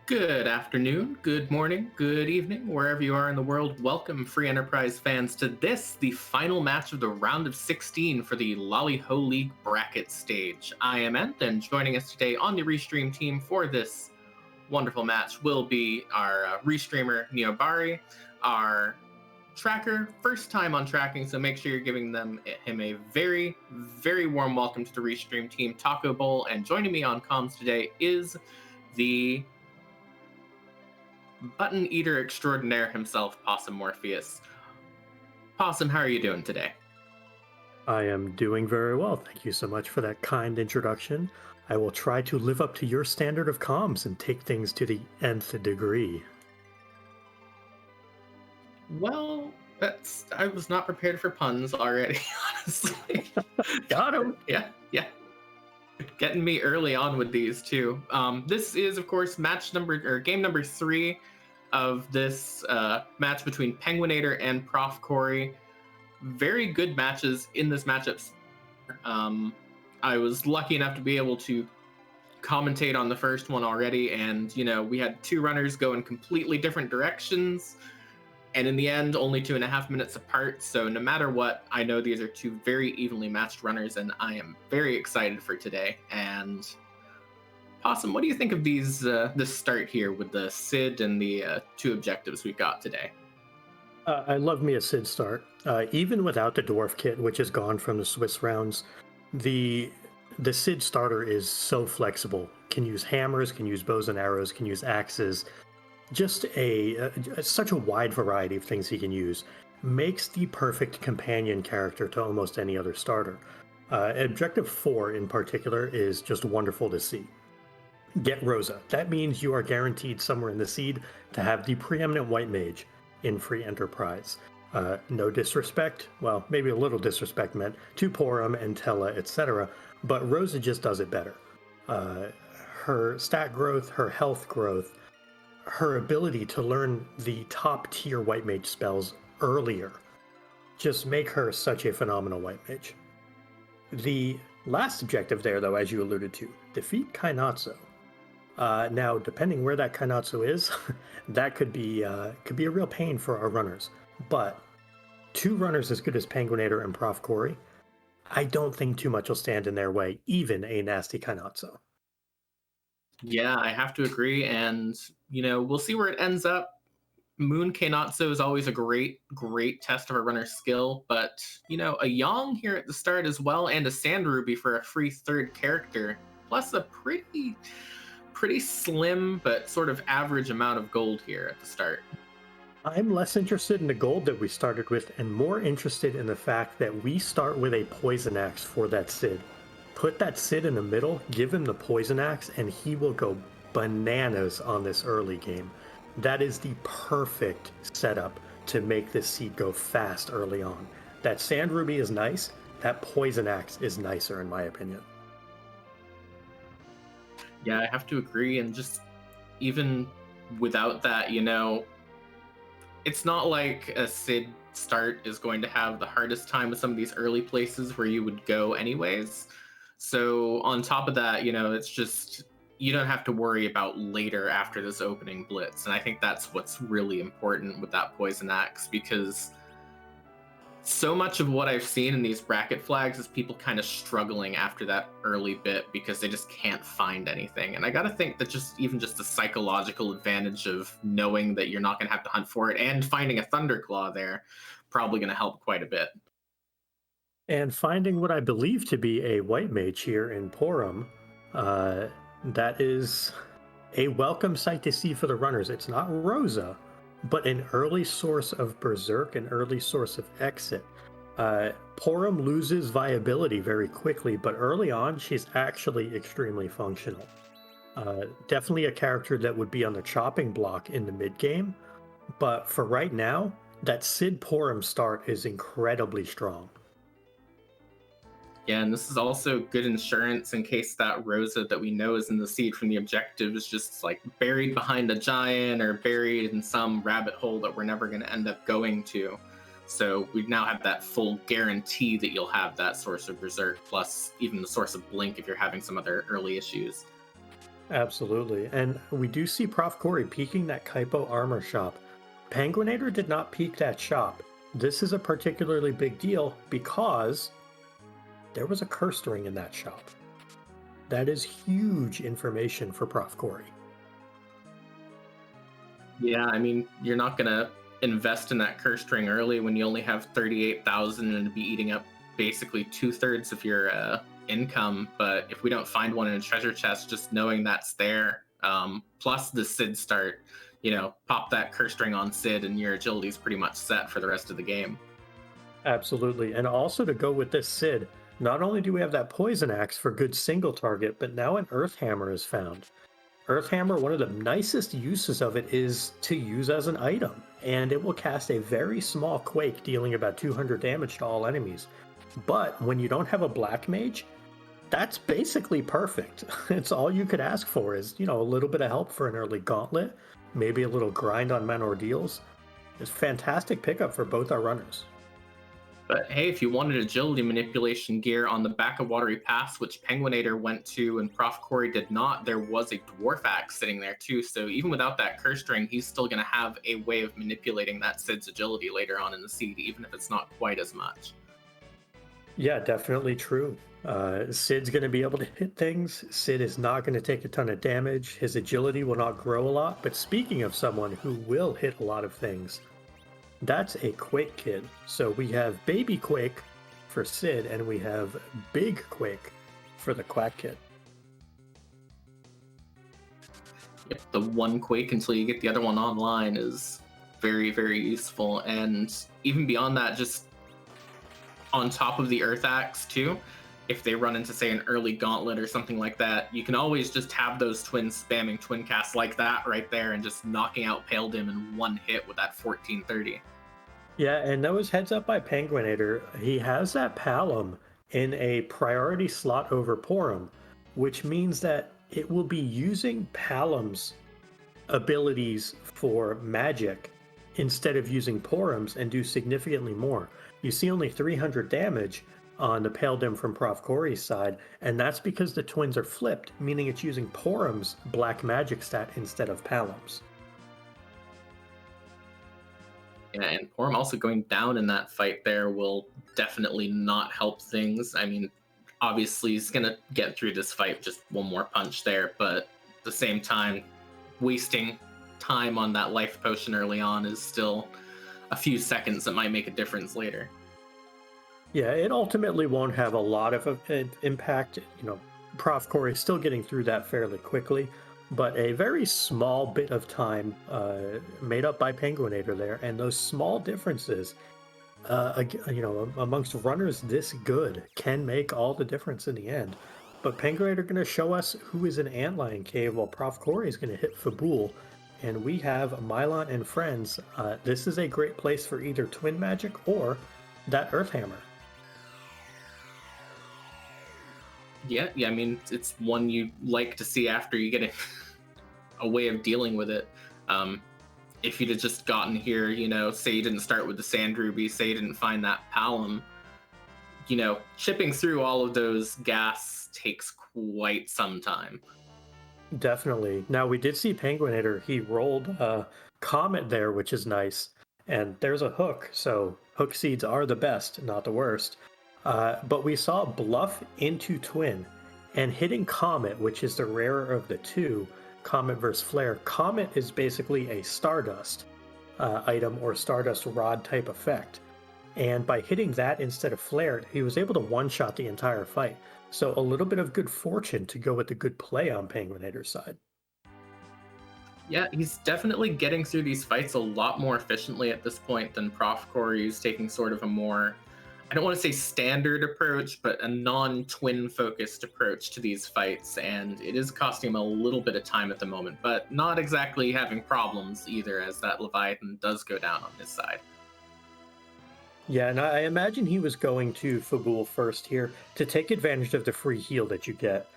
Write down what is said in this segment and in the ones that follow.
Good afternoon, good morning, good evening, wherever you are in the world. Welcome, Free Enterprise fans, to the final match of the round of 16 for the Lali-Ho League bracket stage. I am Ent, and joining us today on the Restream team for this wonderful match will be our Restreamer, Neobari, our tracker, first time on tracking, so make sure you're giving him a very, very warm welcome to the Restream team, Taco Bowl, and joining me on comms today is the button eater extraordinaire himself, Possum Morpheus. Possum, how are you doing today? I am doing very well. Thank you so much for that kind introduction. I will try to live up to your standard of comms and take things to the nth degree. Well, I was not prepared for puns already, honestly. Got him! Yeah. Getting me early on with these too. This is, of course, game number 3 of this match between penguin8r and profcory. Very good matches in this matchup. I was lucky enough to be able to commentate on the first one already, and we had two runners go in completely different directions, and in the end only 2.5 minutes apart. So no matter what, I know these are two very evenly matched runners, and I am very excited for today. And Possum, what do you think of this start here with the Sid and the two objectives we've got today? I love me a Sid start. Even without the Dwarf kit, which is gone from the Swiss rounds, the Sid starter is so flexible. Can use hammers, can use bows and arrows, can use axes. Just such a wide variety of things he can use. Makes the perfect companion character to almost any other starter. Objective 4 in particular is just wonderful to see. Get Rosa. That means you are guaranteed somewhere in the seed to have the preeminent white mage in Free Enterprise. No disrespect, well, maybe a little disrespect meant to Porum and Tella, etc., but Rosa just does it better. Her stat growth, her health growth, her ability to learn the top tier white mage spells earlier just make her such a phenomenal white mage. The last objective there, though, as you alluded to, defeat Kainatsu. Now, depending where that Kainatsu is, that could be a real pain for our runners. But two runners as good as penguin8r and profcory, I don't think too much will stand in their way, even a nasty Kainatsu. Yeah, I have to agree, and we'll see where it ends up. Moon Kainatsu is always a great test of a runner's skill, but a Yang here at the start as well, and a Sand Ruby for a free third character, plus a pretty slim but sort of average amount of gold here at the start. I'm less interested in the gold that we started with and more interested in the fact that we start with a poison axe for that Sid. Put that Sid in the middle, give him the poison axe, and he will go bananas on this early game. That is the perfect setup to make this seed go fast early on. That Sand Ruby is nice, that poison axe is nicer in my opinion. Yeah, I have to agree, and just even without that, it's not like a Sid start is going to have the hardest time with some of these early places where you would go anyways. So on top of that, it's just, you don't have to worry about later after this opening blitz. And I think that's what's really important with that poison axe, because so much of what I've seen in these bracket flags is people kind of struggling after that early bit because they just can't find anything. And I gotta think that even just the psychological advantage of knowing that you're not gonna have to hunt for it and finding a Thunderclaw there probably gonna help quite a bit. And finding what I believe to be a white mage here in Porum, that is a welcome sight to see for the runners. It's not Rosa, but an early source of Berserk, an early source of exit. Porum loses viability very quickly, but early on, she's actually extremely functional. Definitely a character that would be on the chopping block in the mid game, but for right now, that Sid Porum start is incredibly strong. Yeah, and this is also good insurance in case that Rosa that we know is in the seed from the objective is just like buried behind a giant or buried in some rabbit hole that we're never going to end up going to. So we now have that full guarantee that you'll have that source of Berserk, plus even the source of Blink if you're having some other early issues. Absolutely. And we do see Prof. Corey peeking that Kaipo armor shop. Penguinator did not peek that shop. This is a particularly big deal because there was a cursed ring in that shop. That is huge information for Prof. Corey. Yeah, I mean, you're not gonna invest in that curse string early when you only have 38,000 and be eating up basically two-thirds of your income. But if we don't find one in a treasure chest, just knowing that's there, plus the Sid start, pop that curse string on Sid, and your agility is pretty much set for the rest of the game. Absolutely. And also to go with this Sid, not only do we have that poison axe for good single target, but now an earth hammer is found. Earth hammer, one of the nicest uses of it is to use as an item, and it will cast a very small quake, dealing about 200 damage to all enemies. But when you don't have a black mage, that's basically perfect. It's all you could ask for is, a little bit of help for an early gauntlet, maybe a little grind on men ordeals. It's fantastic pickup for both our runners. But hey, if you wanted agility manipulation gear on the back of Watery Pass, which Penguin8r went to and Prof. Corey did not, there was a Dwarf Axe sitting there too. So even without that curse string, he's still going to have a way of manipulating that Sid's agility later on in the seed, even if it's not quite as much. Yeah, definitely true. Sid's going to be able to hit things. Sid is not going to take a ton of damage. His agility will not grow a lot. But speaking of someone who will hit a lot of things, that's a Quake kid. So we have Baby Quake for Sid, and we have Big Quake for the Quack kid. Yep, the one Quake until you get the other one online is very, very useful. And even beyond that, just on top of the Earth Axe too, if they run into, say, an early gauntlet or something like that, you can always just have those twins spamming twin casts like that right there and just knocking out Pale Dim in one hit with that 1430. Yeah, and that was heads up by Penguinator. He has that Palom in a priority slot over Porum, which means that it will be using Palom's abilities for magic instead of using Porum's and do significantly more. You see only 300 damage on the Pale Dim from Prof. Corey's side, and that's because the twins are flipped, meaning it's using Porum's black magic stat instead of Palom's. Yeah, and Porum also going down in that fight there will definitely not help things. I mean, obviously he's gonna get through this fight with just one more punch there, but at the same time, wasting time on that life potion early on is still a few seconds that might make a difference later. Yeah, it ultimately won't have a lot of impact. Prof. Corey is still getting through that fairly quickly, but a very small bit of time made up by Penguinator there, and those small differences, amongst runners this good can make all the difference in the end. But Penguinator going to show us who is in Antlion Cave, while Prof. Corey is going to hit Fabul, and we have Mylon and friends. This is a great place for either Twin Magic or that Earth Hammer. Yeah, I mean, it's one you like to see after you get a way of dealing with it. If you'd have just gotten here, say you didn't start with the Sand Ruby, say you didn't find that Palom, chipping through all of those gas takes quite some time. Definitely. Now, we did see Penguinator. He rolled a Comet there, which is nice. And there's a hook, so hook seeds are the best, not the worst. But we saw Bluff into Twin, and hitting Comet, which is the rarer of the two, Comet versus Flare. Comet is basically a Stardust item or Stardust Rod type effect. And by hitting that instead of Flare, he was able to one-shot the entire fight. So a little bit of good fortune to go with the good play on Penguinator's side. Yeah, he's definitely getting through these fights a lot more efficiently at this point than Prof. Corey, who's taking sort of a more, I don't want to say standard approach, but a non-twin focused approach to these fights, and it is costing him a little bit of time at the moment, but not exactly having problems either, as that Leviathan does go down on his side. Yeah, and I imagine he was going to Fabul first here to take advantage of the free heal that you get,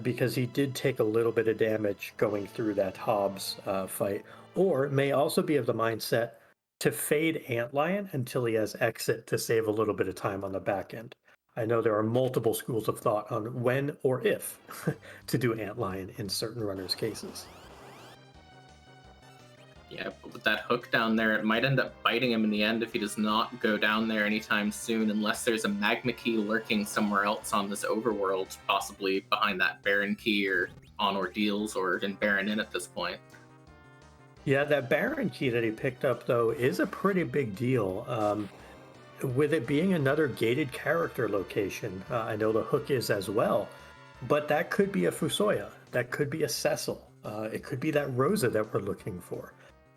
because he did take a little bit of damage going through that Hobbs fight, or may also be of the mindset to fade Antlion until he has exit to save a little bit of time on the back end. I know there are multiple schools of thought on when or if to do Antlion in certain runners' cases. Yeah, but with that hook down there, it might end up biting him in the end if he does not go down there anytime soon, unless there's a magma key lurking somewhere else on this overworld, possibly behind that Baron key or on Ordeals or in Baron Inn at this point. Yeah, that Baron key that he picked up, though, is a pretty big deal. With it being another gated character location, I know the hook is as well, but that could be a Fusoya, that could be a Cecil, it could be that Rosa that we're looking for.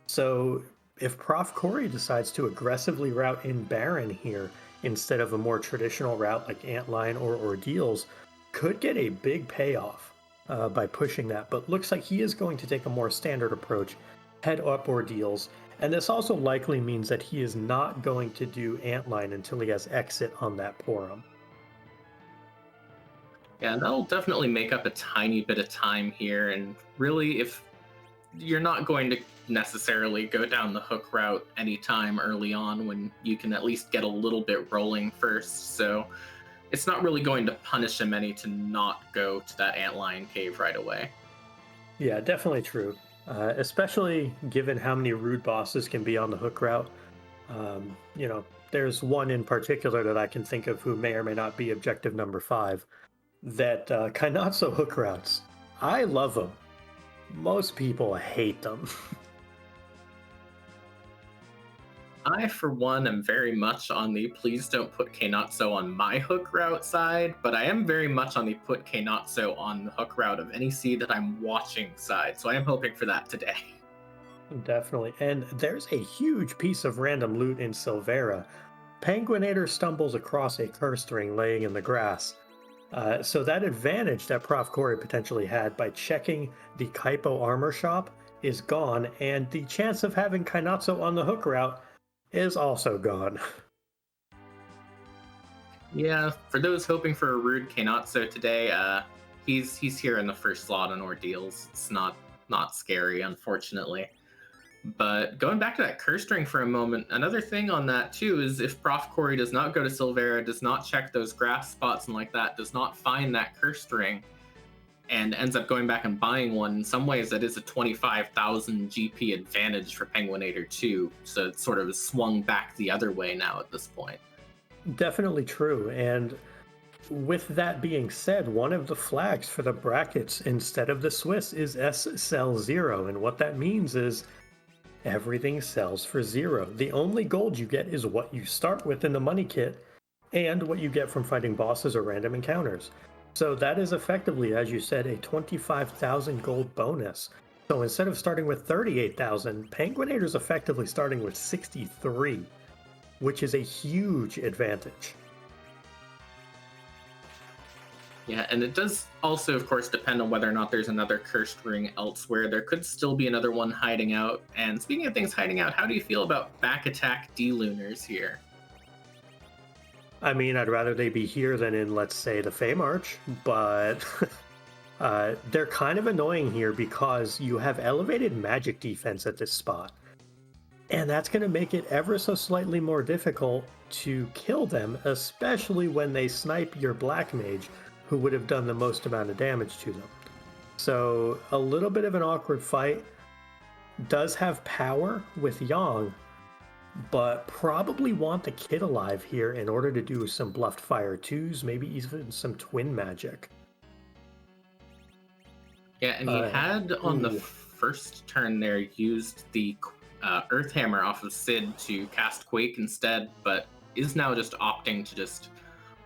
So if Prof. Corey decides to aggressively route in Baron here instead of a more traditional route like Antlion or Ordeals, could get a big payoff by pushing that. But looks like he is going to take a more standard approach, head up Ordeals, and this also likely means that he is not going to do Antlion until he has exit on that Porum. Yeah, and that'll definitely make up a tiny bit of time here. And really, if you're not going to necessarily go down the hook route anytime early on when you can at least get a little bit rolling first. So it's not really going to punish him any to not go to that Antlion cave right away. Yeah, definitely true. Especially given how many rude bosses can be on the hook route. There's one in particular that I can think of who may or may not be objective number 5. That Kainatsu hook routes. I love them. Most people hate them. I, for one, am very much on the please don't put Kainatsu on my hook route side, but I am very much on the put Kainatsu on the hook route of any seed that I'm watching side, so I am hoping for that today. Definitely. And there's a huge piece of random loot in Silvera. Penguin8r stumbles across a curse ring laying in the grass. So that advantage that Prof. Corey potentially had by checking the Kaipo armor shop is gone, and the chance of having Kainatsu on the hook route is also gone. Yeah, for those hoping for a rude Kainatsu today, he's here in the first slot on Ordeals. It's not scary, unfortunately. But going back to that curse ring for a moment, another thing on that too is if Prof. Corey does not go to Silvera, does not check those grass spots and like that, does not find that curse ring, and ends up going back and buying one, in some ways that is a 25,000 GP advantage for Penguin8r too. So it's sort of swung back the other way now at this point. Definitely true. And with that being said, one of the flags for the brackets instead of the Swiss is S sell 0. And what that means is everything sells for 0. The only gold you get is what you start with in the money kit and what you get from fighting bosses or random encounters. So that is effectively, as you said, a 25,000 gold bonus. So instead of starting with 38,000, Penguin8r is effectively starting with 63, which is a huge advantage. Yeah, and it does also, of course, depend on whether or not there's another cursed ring elsewhere. There could still be another one hiding out. And speaking of things hiding out, how do you feel about back attack D-Lunars here? I mean, I'd rather they be here than in, let's say, the Fey March, but they're kind of annoying here because you have elevated magic defense at this spot. And that's going to make it ever so slightly more difficult to kill them, especially when they snipe your Black Mage, who would have done the most amount of damage to them. So a little bit of an awkward fight. Does have power with Yang, but probably want the kid alive here in order to do some bluffed fire 2s, maybe even some twin magic. Yeah, and he had on the first turn there used the Earth Hammer off of Sid to cast Quake instead, but is now just opting to just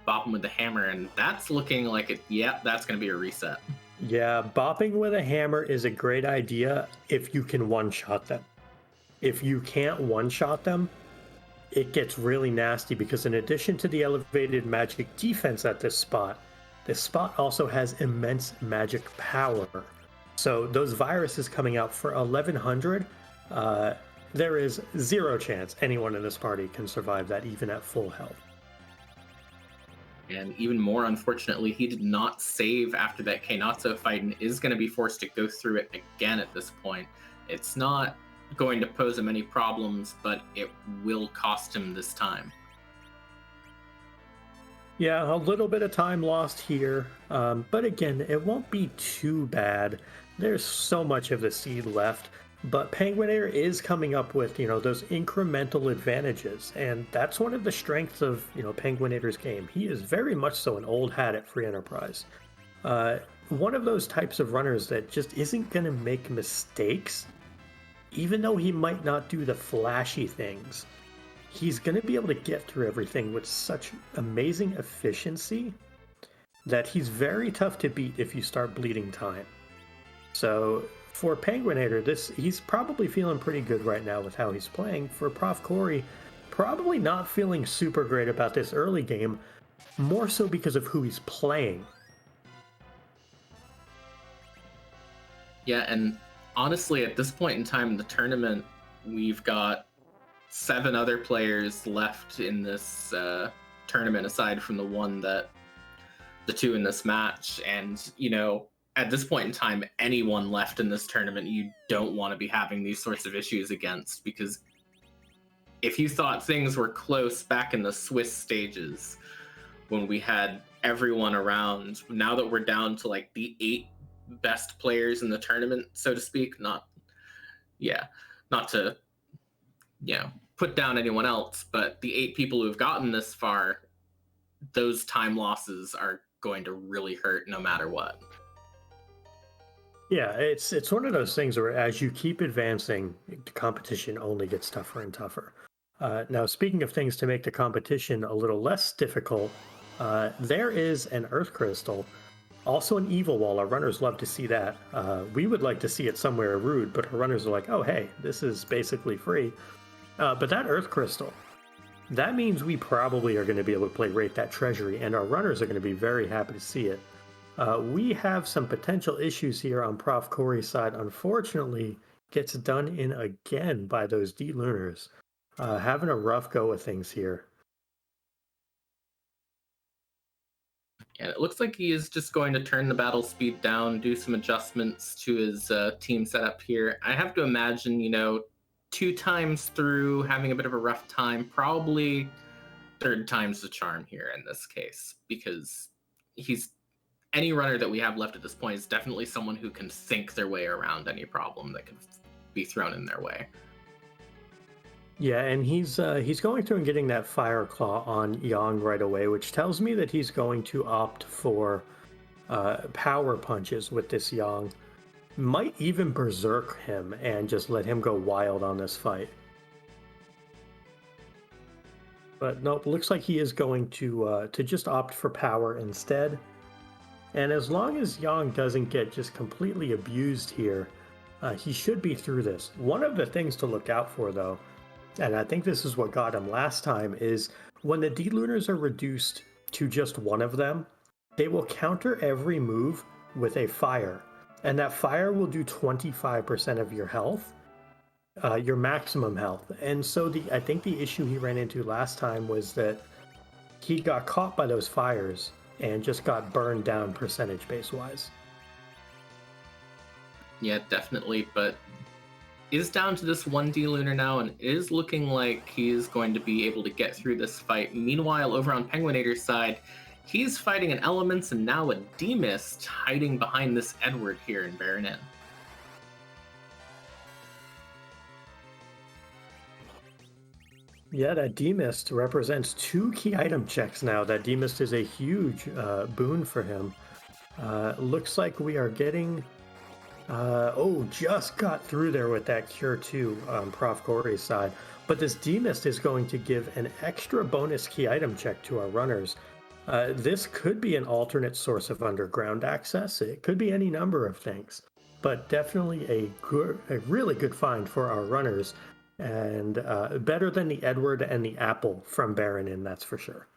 bop him with the hammer, and that's looking like it. Yeah, that's going to be a reset. Yeah, bopping with a hammer is a great idea if you can one-shot them. If you can't one-shot them, it gets really nasty because in addition to the elevated magic defense at this spot also has immense magic power. So those viruses coming out for 1100, there is 0 chance anyone in this party can survive that even at full health. And even more unfortunately, he did not save after that Kainatsu fight and is going to be forced to go through it again at this point. It's not going to pose him any problems, but it will cost him this time. Yeah, a little bit of time lost here, but again, it won't be too bad. There's so much of the seed left, but penguin8r is coming up with, those incremental advantages, and that's one of the strengths of, penguin8r's game. He is very much so an old hat at Free Enterprise. One of those types of runners that just isn't going to make mistakes, even though he might not do the flashy things. He's going to be able to get through everything with such amazing efficiency that he's very tough to beat if you start bleeding time. So for penguin8r, he's probably feeling pretty good right now with how he's playing. For profcory, probably not feeling super great about this early game, more so because of who he's playing. Yeah, and honestly, at this point in time in the tournament, we've got 7 other players left in this tournament, aside from the 2 in this match. And, at this point in time, anyone left in this tournament you don't want to be having these sorts of issues against, because if you thought things were close back in the Swiss stages when we had everyone around, now that we're down to like the 8 best players in the tournament, so to speak, not to put down anyone else, but the 8 people who've gotten this far, those time losses are going to really hurt no matter what. Yeah, it's one of those things where as you keep advancing, the competition only gets tougher and tougher. Now, speaking of things to make the competition a little less difficult, there is an Earth Crystal, also an Evil Wall. Our runners love to see that. We would like to see it somewhere rude, but our runners are like, oh, hey, this is basically free. But that Earth Crystal, that means we probably are going to be able to play Rate That Treasury, and our runners are going to be very happy to see it. We have some potential issues here on profcory's side. Unfortunately, gets done in again by those D-Lunars. Having a rough go of things here. And it looks like he is just going to turn the battle speed down, do some adjustments to his team setup here. I have to imagine, 2 times through, having a bit of a rough time, probably 3rd time's the charm here in this case, because any runner that we have left at this point is definitely someone who can think their way around any problem that can be thrown in their way. Yeah, and he's going through and getting that Fire Claw on Yang right away, which tells me that he's going to opt for power punches with this Yang. Might even berserk him and just let him go wild on this fight. But nope, looks like he is going to just opt for power instead. And as long as Yang doesn't get just completely abused here, he should be through this. One of the things to look out for, though, and I think this is what got him last time, is when the D-Lunars are reduced to just one of them, they will counter every move with a fire. And that fire will do 25% of your health, your maximum health. And so I think the issue he ran into last time was that he got caught by those fires and just got burned down percentage base wise. Yeah, definitely, but is down to this 1 D-Lunar now, and is looking like he's going to be able to get through this fight. Meanwhile, over on penguin8r's side, he's fighting an Elements and now a D-Mist hiding behind this Edward here in Baron Inn. Yeah, that D-Mist represents 2 key item checks now. That D-Mist is a huge boon for him. Looks like we are getting... just got through there with that Cure 2 on profcory's side. But this D-Mist is going to give an extra bonus key item check to our runners. This could be an alternate source of underground access. It could be any number of things. But definitely a really good find for our runners. And better than the Edward and the Apple from Baron Inn, that's for sure.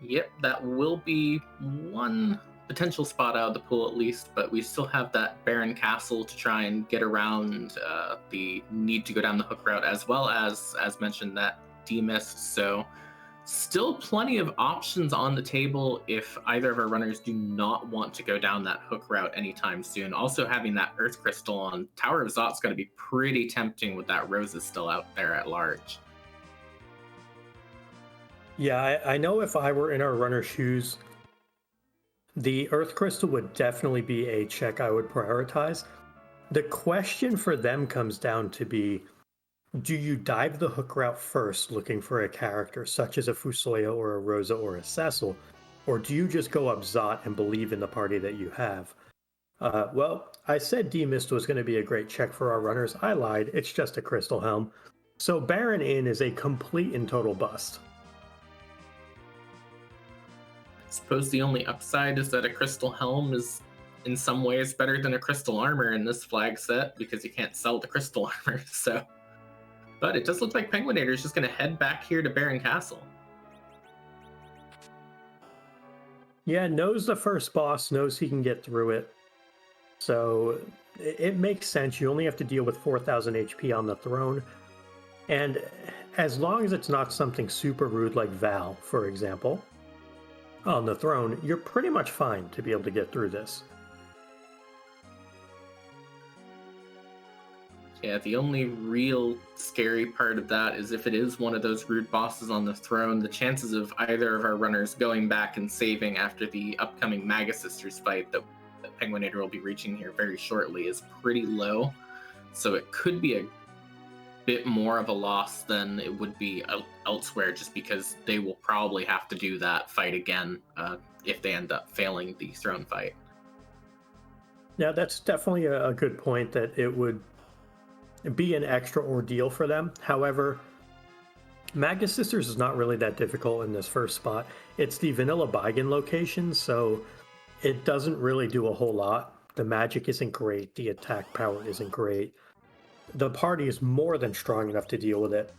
Yep, that will be one potential spot out of the pool at least, but we still have that Baron Castle to try and get around the need to go down the hook route, as well as mentioned, that D-Mist. So still plenty of options on the table if either of our runners do not want to go down that hook route anytime soon. Also, having that Earth Crystal on Tower of Zot's going to be pretty tempting with that Roses still out there at large. Yeah, I know if I were in our runner's shoes, the Earth Crystal would definitely be a check I would prioritize. The question for them comes down to be, do you dive the hook route first looking for a character such as a Fusoya or a Rosa or a Cecil, or do you just go up Zot and believe in the party that you have? Well, I said D-Mist was going to be a great check for our runners. I lied. It's just a Crystal Helm. So Baron Inn is a complete and total bust. I suppose the only upside is that a crystal helm is in some ways better than a crystal armor in this flag set because you can't sell the crystal armor. So, but it does look like Penguin8r is just going to head back here to Baron Castle. Yeah, knows the first boss, knows he can get through it. So it makes sense. You only have to deal with 4,000 HP on the throne. And as long as it's not something super rude like Val, for example, on the throne, you're pretty much fine to be able to get through this. Yeah, the only real scary part of that is if it is one of those rude bosses on the throne, the chances of either of our runners going back and saving after the upcoming Maga Sisters fight that Penguin8r will be reaching here very shortly is pretty low. So it could be a bit more of a loss than it would be elsewhere, just because they will probably have to do that fight again if they end up failing the throne fight. Yeah, that's definitely a good point that it would be an extra ordeal for them. However, Magus Sisters is not really that difficult in this first spot. It's the Vanilla Baigan location, so it doesn't really do a whole lot. The magic isn't great, the attack power isn't great. The party is more than strong enough to deal with it.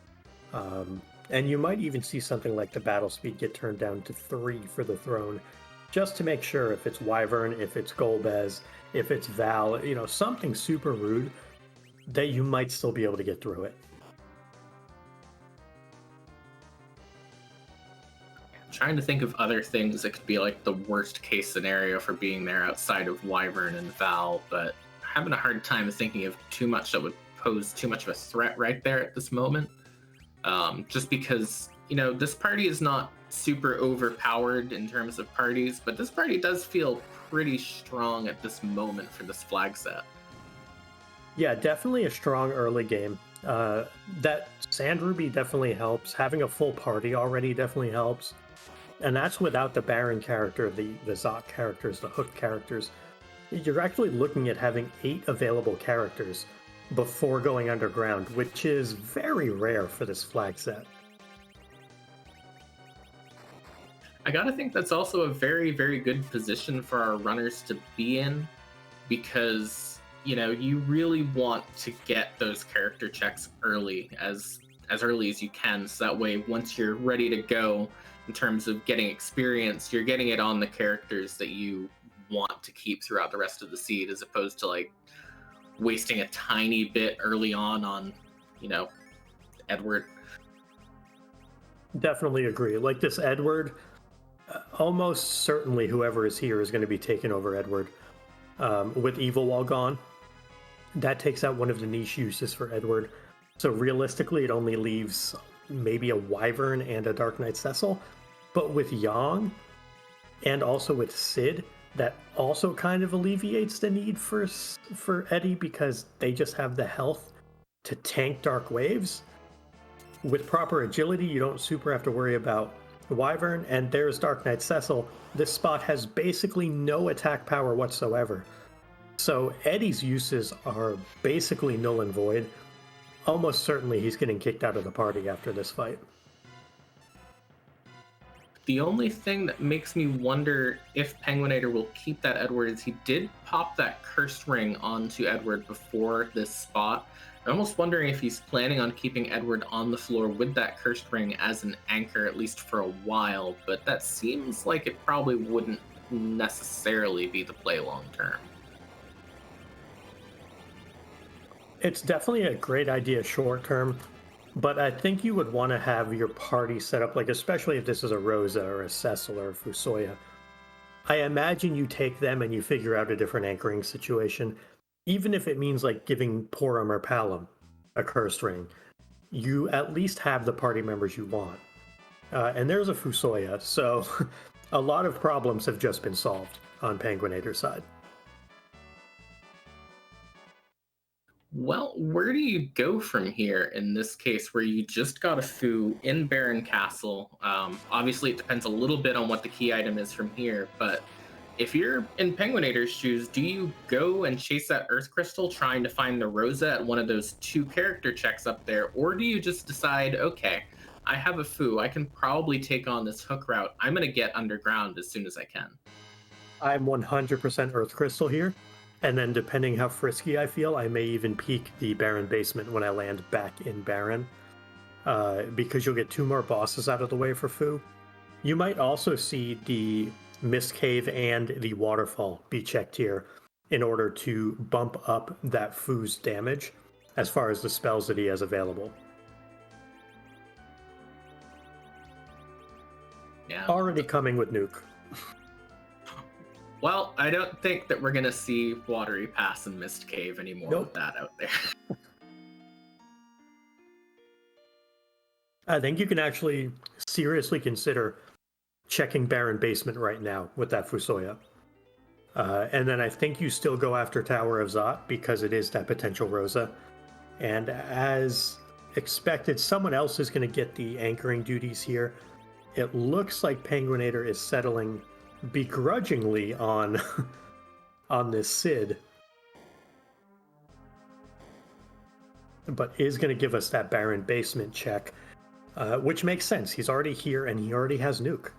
And you might even see something like the battle speed get turned down to 3 for the throne, just to make sure if it's Wyvern, if it's Golbez, if it's Val, something super rude, that you might still be able to get through it. I'm trying to think of other things that could be like the worst case scenario for being there outside of Wyvern and Val, but having a hard time thinking of too much that would pose too much of a threat right there at this moment. Just because, this party is not super overpowered in terms of parties, but this party does feel pretty strong at this moment for this flag set. Yeah, definitely a strong early game. That Sand Ruby definitely helps. Having a full party already definitely helps. And that's without the Baron character, the Zot characters, the Hook characters. You're actually looking at having 8 available characters before going underground, which is very rare for this flag set. I gotta think that's also a very, very good position for our runners to be in, because you really want to get those character checks early, as early as you can, so that way once you're ready to go in terms of getting experience, you're getting it on the characters that you want to keep throughout the rest of the seed, as opposed to like wasting a tiny bit early on Edward. Definitely agree. Like this Edward, almost certainly whoever is here is going to be taking over Edward. With Evil Wall gone, that takes out one of the niche uses for Edward. So realistically, it only leaves maybe a Wyvern and a Dark Knight Cecil. But with Yang and also with Sid, that also kind of alleviates the need for Eddie, because they just have the health to tank Dark Waves. With proper agility, you don't super have to worry about Wyvern, and there's Dark Knight Cecil. This spot has basically no attack power whatsoever. So Eddie's uses are basically null and void. Almost certainly he's getting kicked out of the party after this fight. The only thing that makes me wonder if Penguin8r will keep that Edward is he did pop that cursed ring onto Edward before this spot. I'm almost wondering if he's planning on keeping Edward on the floor with that cursed ring as an anchor, at least for a while, but that seems like it probably wouldn't necessarily be the play long term. It's definitely a great idea short term, but I think you would want to have your party set up, like especially if this is a Rosa or a Cecil or a Fusoya. I imagine you take them and you figure out a different anchoring situation, even if it means like giving Porum or Palom a cursed ring. You at least have the party members you want. And there's a Fusoya, so a lot of problems have just been solved on Penguin8r's side. Well, where do you go from here in this case where you just got a foo in Baron Castle? Obviously, it depends a little bit on what the key item is from here, but if you're in Penguin8r's shoes, do you go and chase that Earth Crystal trying to find the Rosa at one of those 2 character checks up there? Or do you just decide, okay, I have a foo, I can probably take on this hook route, I'm going to get underground as soon as I can? I'm 100% Earth Crystal here, and then depending how frisky I feel, I may even peek the Baron basement when I land back in Baron, because you'll get 2 more bosses out of the way for foo. You might also see the Mist Cave and the Waterfall be checked here in order to bump up that foo's damage as far as the spells that he has available. Yeah. Already coming with Nuke. Well, I don't think that we're going to see Watery Pass and Mist Cave anymore Nope. with that out there. I think you can actually seriously consider checking Baron Basement right now with that Fusoya. And then I think you still go after Tower of Zot because it is that potential Rosa. And as expected, someone else is going to get the anchoring duties here. It looks like Penguin8r is settling begrudgingly on on this Sid, but is going to give us that Baron Basement check, which makes sense. He's already here and he already has Nuke.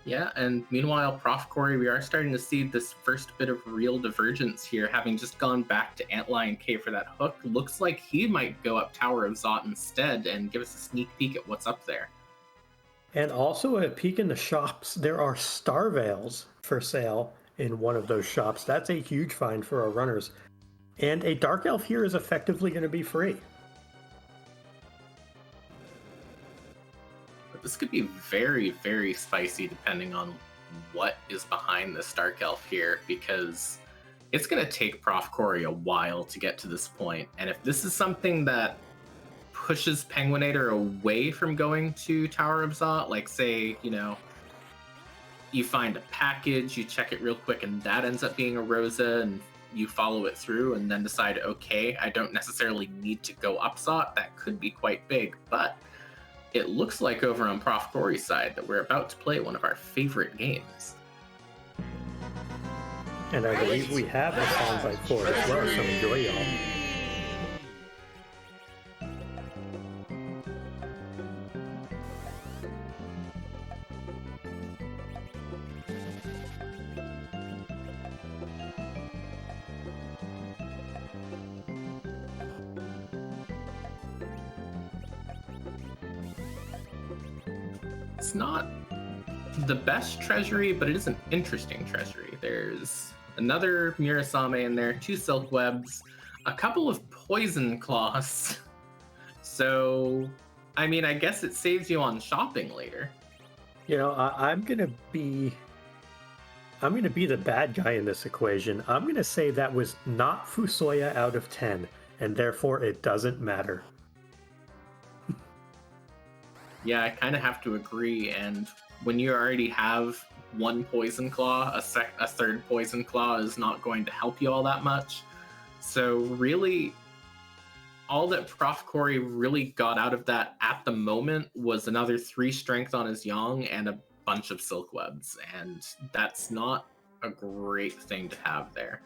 Yeah, and meanwhile, profcory, we are starting to see this first bit of real divergence here, having just gone back to Antlion Cave for that hook. Looks like he might go up Tower of Zot instead and give us a sneak peek at what's up there. And also a peek in the shops. There are Star Veils for sale in one of those shops. That's a huge find for our runners. And a Dark Elf here is effectively going to be free. But this could be very, very spicy depending on what is behind this Dark Elf here, because it's going to take profcory a while to get to this point. And if this is something that pushes Penguin8r away from going to Tower of Zot, like say, you know, you find a package, you check it real quick, and that ends up being a Rosa, and you follow it through and then decide, okay, I don't necessarily need to go up Zot, that could be quite big. But it looks like over on profcory's side that we're about to play one of our favorite games. And I believe we have a soundbite for it as well, so enjoy y'all. It's not the best treasury, but it is an interesting treasury. There's another Murasame in there, 2 silk webs, a couple of poison claws. So, I mean, I guess it saves you on shopping later. You know, I'm gonna be the bad guy in this equation. I'm gonna say that was not Fusoya out of 10, and therefore it doesn't matter. Yeah, I kind of have to agree. And when you already have 1 poison claw, a third poison claw is not going to help you all that much. So really, all that profcory really got out of that at the moment was another 3 strength on his Yang and a bunch of silk webs, and that's not a great thing to have there.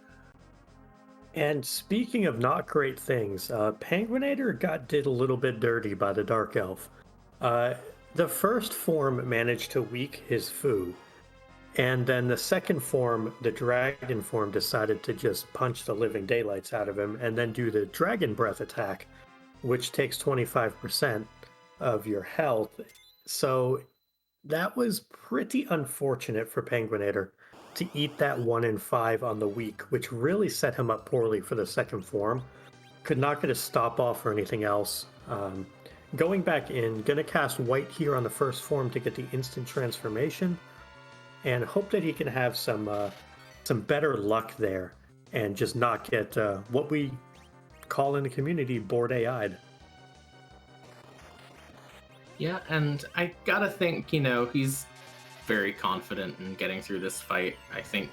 And speaking of not great things, Penguin8r did a little bit dirty by the Dark Elf. The first form managed to weak his foo, and then the second form, the dragon form, decided to just punch the living daylights out of him and then do the dragon breath attack, which takes 25% of your health. So that was pretty unfortunate for Penguin8r to eat that 1 in 5 on the week, which really set him up poorly for the second form. Could not get a stop off or anything else. Going back in, gonna cast white here on the first form to get the instant transformation, and hope that he can have some better luck there, and just not get what we call in the community bored AI'd. Yeah, and I gotta think, he's very confident in getting through this fight. I think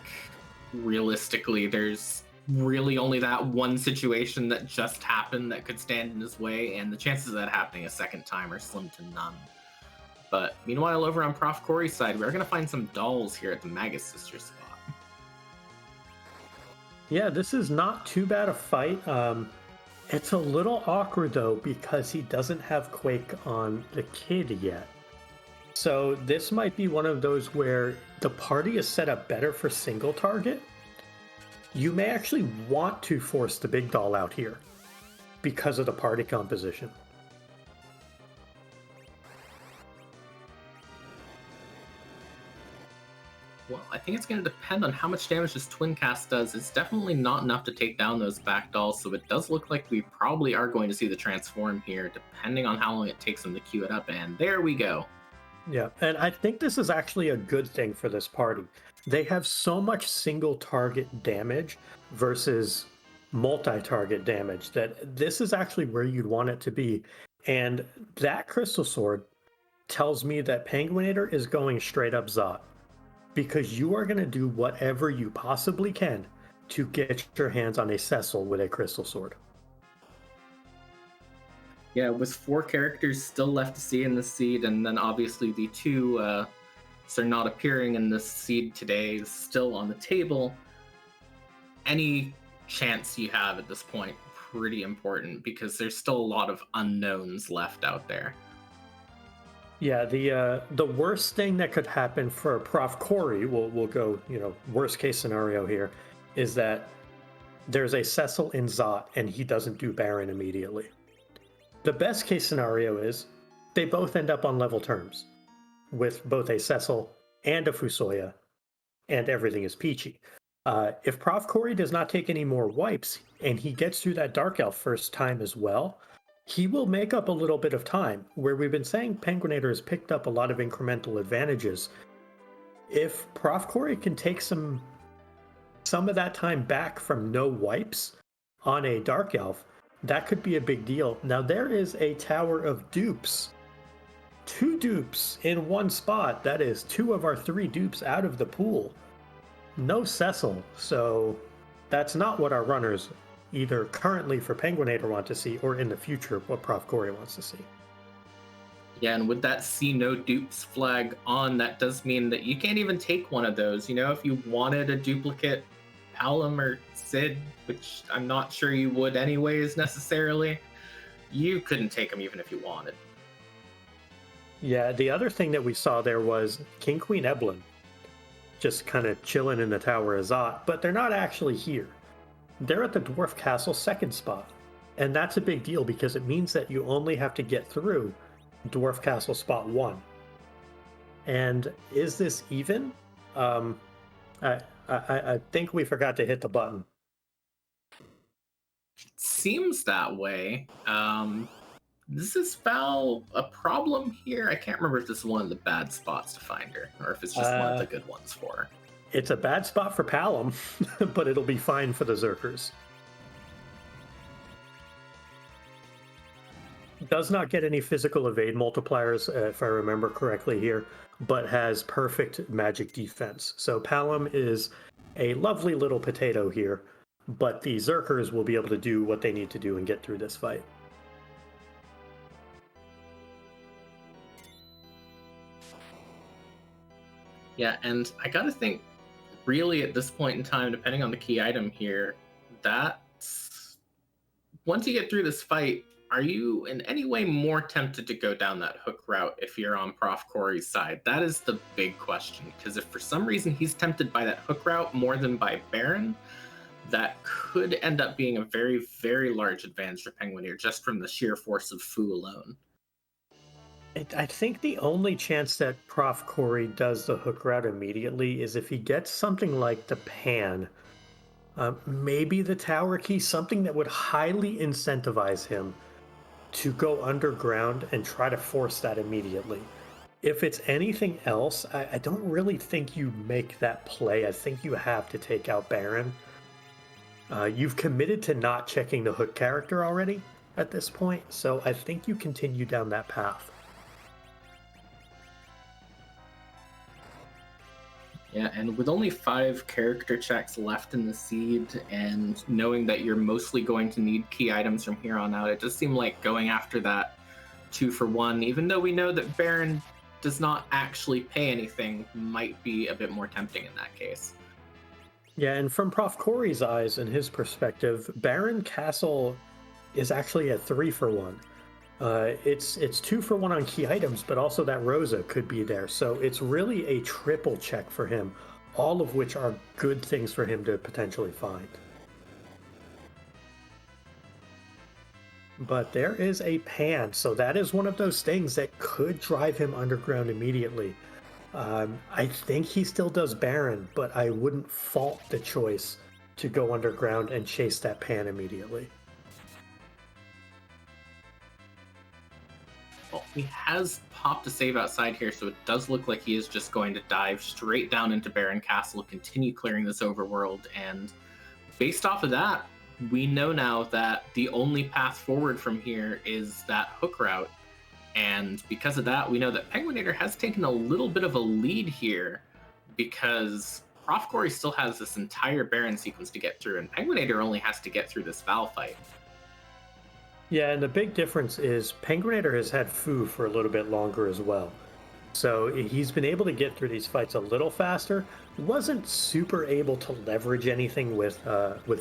realistically, there's really only that one situation that just happened that could stand in his way, and the chances of that happening a second time are slim to none. But meanwhile, over on Prof. Corey's side, we're gonna find some dolls here at the Magus Sister spot. Yeah, this is not too bad a fight. It's a little awkward though because he doesn't have Quake on the kid yet. So this might be one of those where the party is set up better for single target. You may actually want to force the big doll out here because of the party composition. Well, I think it's going to depend on how much damage this twin cast does. It's definitely not enough to take down those back dolls, so it does look like we probably are going to see the transform here, depending on how long it takes them to queue it up, and there we go. Yeah, and I think this is actually a good thing for this party. They have so much single target damage versus multi-target damage that this is actually where you'd want it to be. And that Crystal Sword tells me that Penguin8r is going straight up Zot, because you are going to do whatever you possibly can to get your hands on a Cecil with a Crystal Sword. Yeah, with 4 characters still left to see in the seed, and then obviously the 2 are not appearing in this seed today is still on the table. Any chance you have at this point, pretty important, because there's still a lot of unknowns left out there. Yeah, the worst thing that could happen for Prof. Corey, we'll go, worst case scenario here, is that there's a Cecil in Zot and he doesn't do Baron immediately. The best case scenario is they both end up on level terms with both a Cecil and a Fusoya, and everything is peachy. If Prof. Corey does not take any more wipes and he gets through that Dark Elf first time as well, he will make up a little bit of time, where we've been saying Penguin8r has picked up a lot of incremental advantages. If Prof. Corey can take some of that time back from no wipes on a Dark Elf, that could be a big deal. Now there is a tower of dupes. 2 dupes in one spot. That is 2 of our 3 dupes out of the pool. No Cecil, so that's not what our runners either currently for Penguin8r want to see, or in the future what Prof. Corey wants to see. Yeah, and with that see no dupes flag on, that does mean that you can't even take one of those. If you wanted a duplicate Palom or Sid, which I'm not sure you would anyways necessarily, you couldn't take them even if you wanted. Yeah, the other thing that we saw there was King Queen Eblin just kind of chilling in the Tower of Zot, but they're not actually here. They're at the Dwarf Castle second spot, and that's a big deal because it means that you only have to get through Dwarf Castle spot 1. And is this even? I think we forgot to hit the button. Seems that way. This is Val a problem here? I can't remember if this is one of the bad spots to find her, or if it's just one of the good ones for her. It's a bad spot for Palom, but it'll be fine for the Zerkers. Does not get any physical evade multipliers, if I remember correctly here, but has perfect magic defense. So Palom is a lovely little potato here, but the Zerkers will be able to do what they need to do and get through this fight. Yeah, and I gotta think, really at this point in time, depending on the key item here, that's... Once you get through this fight, are you in any way more tempted to go down that hook route if you're on Prof. Corey's side? That is the big question, because if for some reason he's tempted by that hook route more than by Baron, that could end up being a very, very large advantage for Penguin8r just from the sheer force of Fu alone. I think the only chance that Prof. Corey does the hook route immediately is if he gets something like the Pan, maybe the Tower Key, something that would highly incentivize him to go underground and try to force that immediately. If it's anything else, I don't really think you make that play. I think you have to take out Baron. You've committed to not checking the hook character already at this point, so I think you continue down that path. Yeah, and with only 5 character checks left in the seed, and knowing that you're mostly going to need key items from here on out, it does seem like going after that 2-for-1, even though we know that Baron does not actually pay anything, might be a bit more tempting in that case. Yeah, and from Prof. Corey's eyes and his perspective, Baron Castle is actually a 3-for-1. It's 2-for-1 on key items, but also that Rosa could be there. So it's really a triple check for him, all of which are good things for him to potentially find. But there is a pan, so that is one of those things that could drive him underground immediately. I think he still does Baron, but I wouldn't fault the choice to go underground and chase that pan immediately. Well, he has popped a save outside here, so it does look like he is just going to dive straight down into Baron Castle, continue clearing this overworld, and based off of that, we know now that the only path forward from here is that hook route. And because of that, we know that Penguin8r has taken a little bit of a lead here, because profcory still has this entire Baron sequence to get through, and Penguin8r only has to get through this Val fight. Yeah, and the big difference is Penguin8r has had Fu for a little bit longer as well. So he's been able to get through these fights a little faster. Wasn't super able to leverage anything with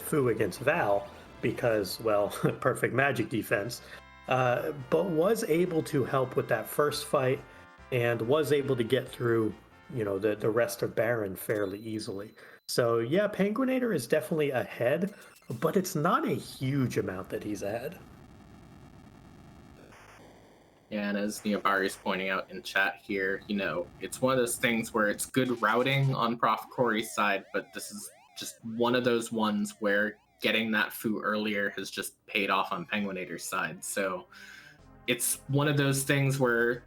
Fu against Val because, well, perfect magic defense. But was able to help with that first fight and was able to get through, the rest of Baron fairly easily. So yeah, Penguin8r is definitely ahead, but it's not a huge amount that he's ahead. And as Neobari is pointing out in chat here, it's one of those things where it's good routing on profcory's side, but this is just one of those ones where getting that Fu earlier has just paid off on Penguin8r's side. So it's one of those things where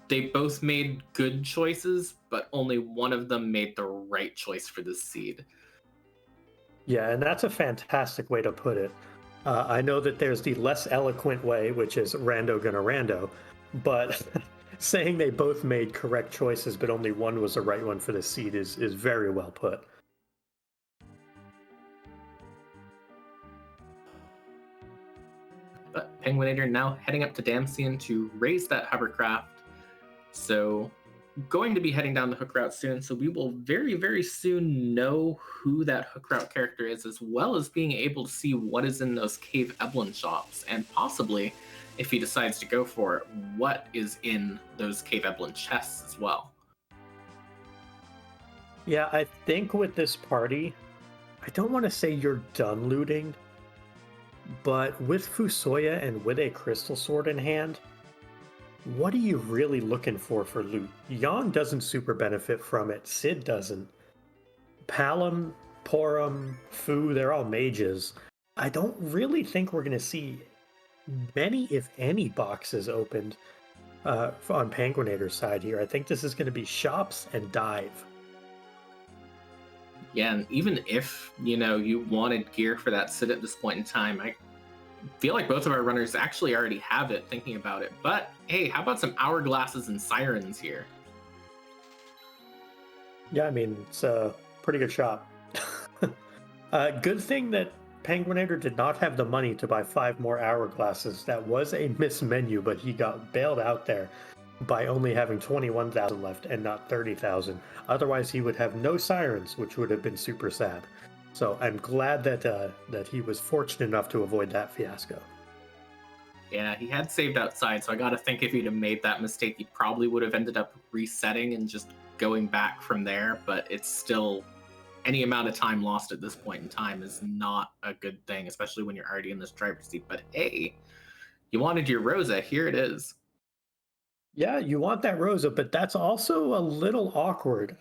they both made good choices, but only one of them made the right choice for this seed. Yeah, and that's a fantastic way to put it. I know that there's the less eloquent way, which is rando gonna rando, but saying they both made correct choices, but only one was the right one for the seed is very well put. But Penguin8r now heading up to Damsian to raise that hovercraft. So going to be heading down the hook route soon, so we will very, very soon know who that hook route character is, as well as being able to see what is in those Cave Eblin shops, and possibly, if he decides to go for it, what is in those Cave Eblin chests as well. Yeah, I think with this party, I don't want to say you're done looting, but with Fusoya and with a crystal sword in hand, what are you really looking for loot? Yang doesn't super benefit from it. Sid doesn't. Palom, Porum, Fu, they're all mages. I don't really think we're going to see many, if any, boxes opened on Penguin8r's side here. I think this is going to be shops and dive. Yeah, and even if, you wanted gear for that Sid at this point in time, I feel like both of our runners actually already have it, thinking about it. But hey, how about some hourglasses and sirens here? Yeah, I mean, it's a pretty good shot. Good thing that Penguin8r did not have the money to buy 5 more hourglasses. That was a miss menu, but he got bailed out there by only having 21,000 left and not 30,000. Otherwise, he would have no sirens, which would have been super sad. So I'm glad that he was fortunate enough to avoid that fiasco. Yeah, he had saved outside, so I gotta think if he'd have made that mistake, he probably would have ended up resetting and just going back from there, but it's still, any amount of time lost at this point in time is not a good thing, especially when you're already in this driver's seat. But hey, you wanted your Rosa, here it is. Yeah, you want that Rosa, but that's also a little awkward.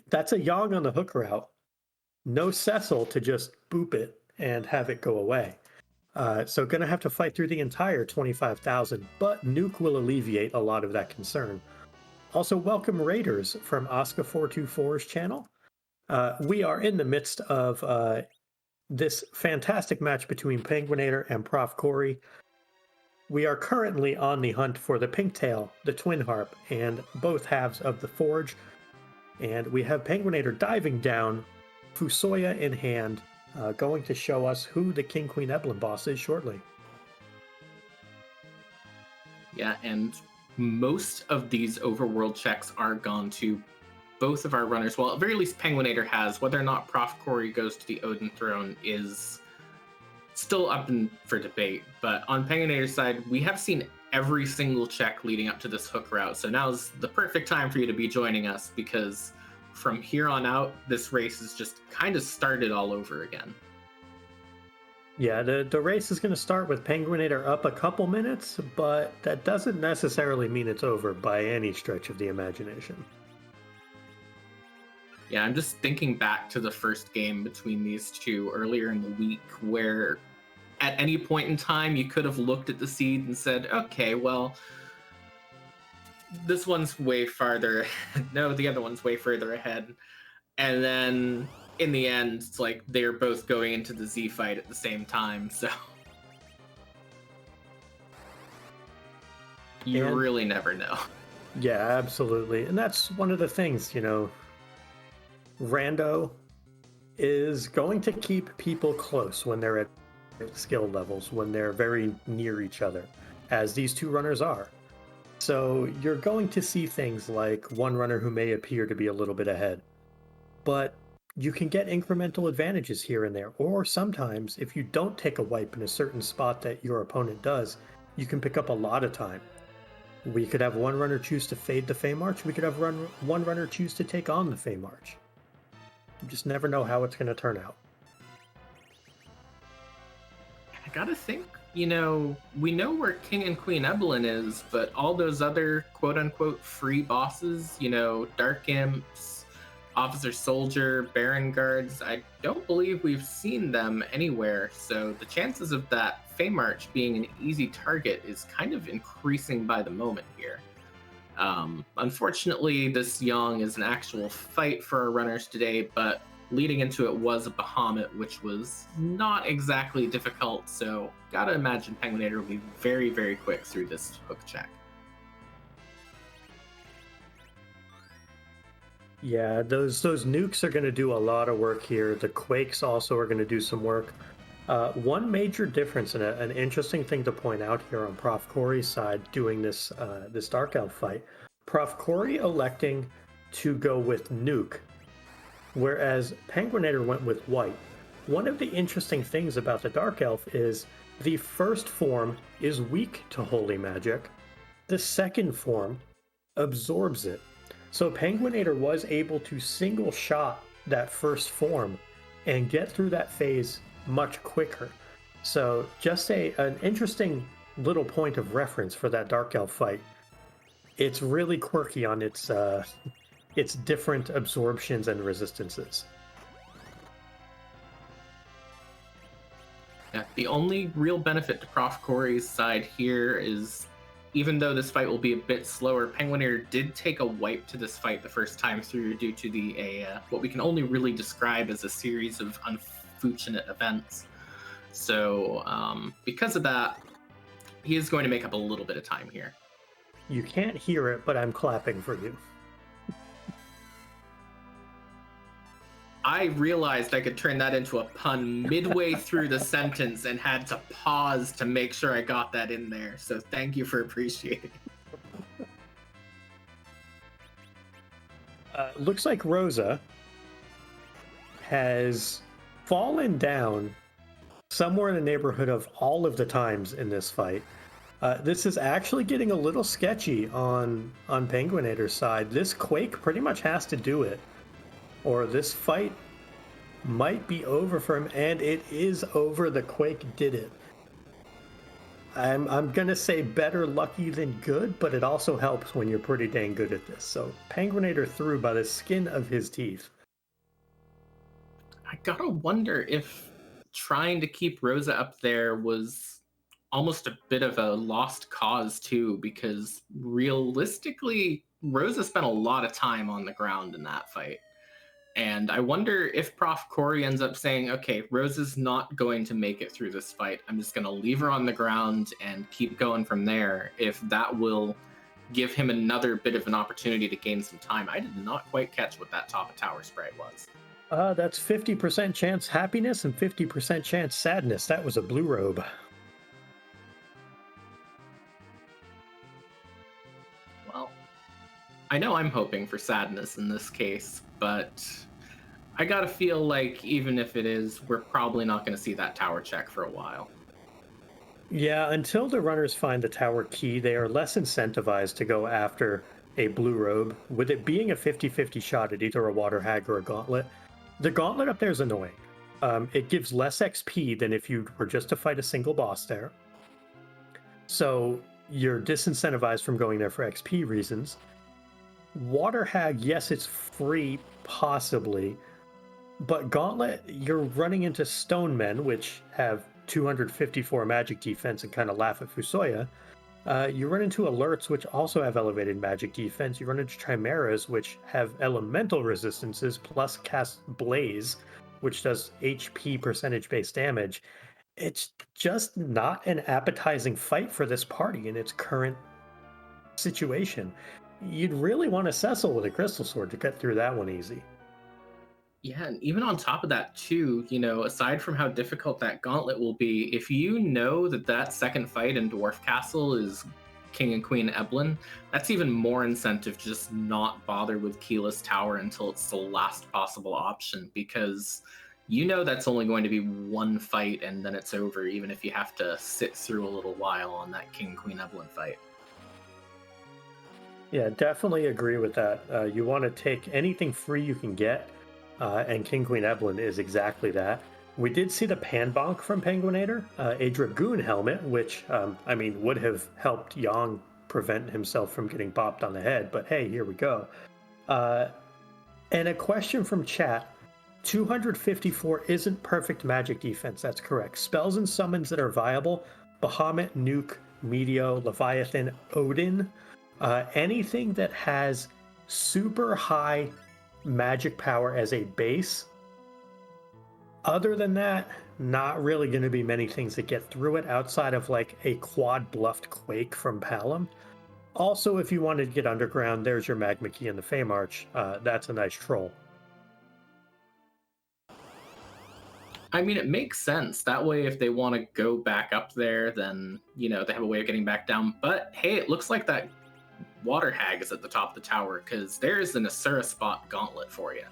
That's a Yang on the hook route. No Cecil to just boop it and have it go away. So gonna have to fight through the entire 25,000, but Nuke will alleviate a lot of that concern. Also, welcome Raiders from Oscar424's channel. We are in the midst of this fantastic match between Penguin8r and Prof. Corey. We are currently on the hunt for the Pink Tail, the Twin Harp, and both halves of the Forge. And we have Penguin8r diving down, Fusoya in hand, going to show us who the King Queen Eblin boss is shortly. Yeah, and most of these overworld checks are gone to both of our runners. Well, at very least Penguin8r has. Whether or not profcory goes to the Odin throne is still up for debate. But on Penguin8r's side, we have seen every single check leading up to this hook route. So now's the perfect time for you to be joining us, because from here on out, this race is just kind of started all over again. Yeah, the race is going to start with Penguin8r up a couple minutes, but that doesn't necessarily mean it's over by any stretch of the imagination. Yeah, I'm just thinking back to the first game between these two earlier in the week, where at any point in time you could have looked at the seed and said, okay, well, this one's way farther. No, the other one's way further ahead. And then in the end, it's like they're both going into the Z fight at the same time. So you really never know. Yeah, absolutely. And that's one of the things, you know, Rando is going to keep people close when they're at skill levels, when they're very near each other, as these two runners are. So you're going to see things like one runner who may appear to be a little bit ahead, but you can get incremental advantages here and there. Or sometimes, if you don't take a wipe in a certain spot that your opponent does, you can pick up a lot of time. We could have one runner choose to fade the Fey March. We could have one runner choose to take on the Fey March. You just never know how it's going to turn out. I gotta think, you know, we know where King and Queen Eblin is, but all those other quote-unquote free bosses, you know, Dark Imps, Officer Soldier, Baron Guards, I don't believe we've seen them anywhere, so the chances of that Fey March being an easy target is kind of increasing by the moment here. Unfortunately, this Yang is an actual fight for our runners today, but leading into it was a Bahamut, which was not exactly difficult, so gotta imagine Penguin8r will be very, very quick through this hook check. Yeah, those nukes are going to do a lot of work here. The Quakes also are going to do some work. One major difference and an interesting thing to point out here on profcory's side doing this this Dark Elf fight, profcory electing to go with nuke, whereas Penguin8r went with white. One of the interesting things about the Dark Elf is the first form is weak to holy magic. The second form absorbs it. So Penguin8r was able to single shot that first form and get through that phase much quicker. So just an interesting little point of reference for that Dark Elf fight. It's really quirky on its different absorptions and resistances. Yeah, the only real benefit to profcory's side here is, even though this fight will be a bit slower, Penguin8r did take a wipe to this fight the first time through due to what we can only really describe as a series of unfortunate events. So because of that, he is going to make up a little bit of time here. You can't hear it, but I'm clapping for you. I realized I could turn that into a pun midway through the sentence and had to pause to make sure I got that in there. So thank you for appreciating it. Looks like Rosa has fallen down somewhere in the neighborhood of all of the times in this fight. This is actually getting a little sketchy on Penguin8r's side. This Quake pretty much has to do it, or this fight might be over for him, and it is over. The Quake did it. I'm gonna say better lucky than good, but it also helps when you're pretty dang good at this. So Penguin8r through by the skin of his teeth. I gotta wonder if trying to keep Rosa up there was almost a bit of a lost cause too, because realistically, Rosa spent a lot of time on the ground in that fight. And I wonder if profcory ends up saying, okay, Rosa's not going to make it through this fight. I'm just going to leave her on the ground and keep going from there. If that will give him another bit of an opportunity to gain some time. I did not quite catch what that top of tower sprite was. That's 50% chance happiness and 50% chance sadness. That was a blue robe. Well, I know I'm hoping for sadness in this case, but I gotta feel like even if it is, we're probably not gonna see that tower check for a while. Yeah, until the runners find the tower key, they are less incentivized to go after a blue robe, with it being a 50-50 shot at either a water hag or a gauntlet. The gauntlet up there is annoying. It gives less XP than if you were just to fight a single boss there. So you're disincentivized from going there for XP reasons. Water hag, yes, it's free, possibly, but Gauntlet, you're running into Stone Men, which have 254 magic defense and kind of laugh at Fusoya. You run into Alerts, which also have elevated magic defense. You run into Chimeras, which have elemental resistances, plus cast Blaze, which does HP percentage based damage. It's just not an appetizing fight for this party in its current situation. You'd really want to Cecil with a Crystal Sword to get through that one easy. Yeah, and even on top of that, too, aside from how difficult that gauntlet will be, if you know that that second fight in Dwarf Castle is King and Queen Eblin, that's even more incentive to just not bother with Keyless Tower until it's the last possible option, because that's only going to be one fight and then it's over, even if you have to sit through a little while on that King Queen Eblin fight. Yeah, definitely agree with that. You want to take anything free you can get, and King Queen Evelyn is exactly that. We did see the Panbonk from Penguin8r, a Dragoon helmet, which, would have helped Yang prevent himself from getting bopped on the head, but hey, here we go. And a question from chat. 254 isn't perfect magic defense, that's correct. Spells and summons that are viable, Bahamut, Nuke, Meteo, Leviathan, Odin, anything that has super high magic power as a base. Other than that, not really going to be many things that get through it outside of like a quad bluffed Quake from Palom. Also, if you wanted to get underground, there's your Magma Key in the Feymarch. That's a nice troll. I mean, it makes sense. That way, if they want to go back up there, then, they have a way of getting back down. But hey, it looks like that Water Hag is at the top of the tower, because there's an Asura spot gauntlet for you.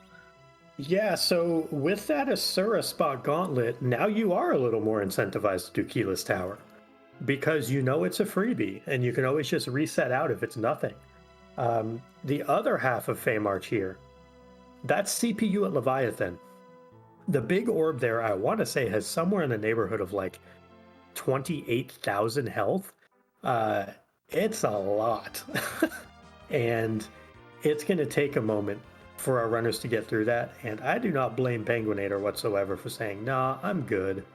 Yeah, so with that Asura spot gauntlet, now you are a little more incentivized to do Keyless Tower, because it's a freebie, and you can always just reset out if it's nothing. The other half of Feymarch here, that's CPU at Leviathan. The big orb there, I want to say, has somewhere in the neighborhood of like 28,000 health. It's a lot. And it's going to take a moment for our runners to get through that. And I do not blame Penguin8r whatsoever for saying, nah, I'm good.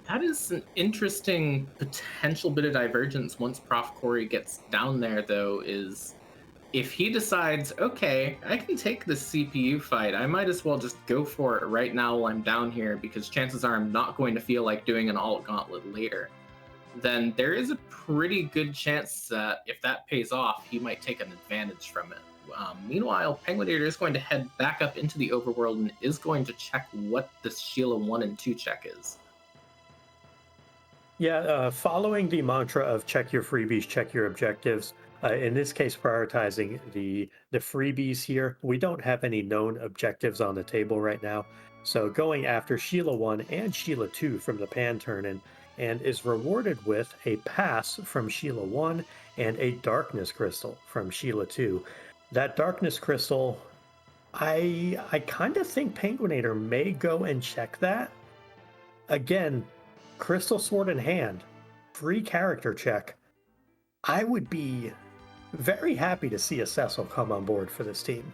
That is an interesting potential bit of divergence once profcory gets down there, though, is if he decides, okay, I can take this CPU fight, I might as well just go for it right now while I'm down here, because chances are I'm not going to feel like doing an alt gauntlet later, then there is a pretty good chance that if that pays off, he might take an advantage from it. Meanwhile, Penguin8r is going to head back up into the overworld and is going to check what this Sheila 1 and 2 check is. Yeah, following the mantra of check your freebies, check your objectives, in this case, prioritizing the freebies here. We don't have any known objectives on the table right now. So going after Sheila 1 and Sheila 2 from the Pan Turn-In, and is rewarded with a pass from Sheila 1 and a Darkness Crystal from Sheila 2. That Darkness Crystal, I kind of think Penguin8r may go and check that. Again, Crystal Sword in hand, free character check. I would be very happy to see a Cecil come on board for this team.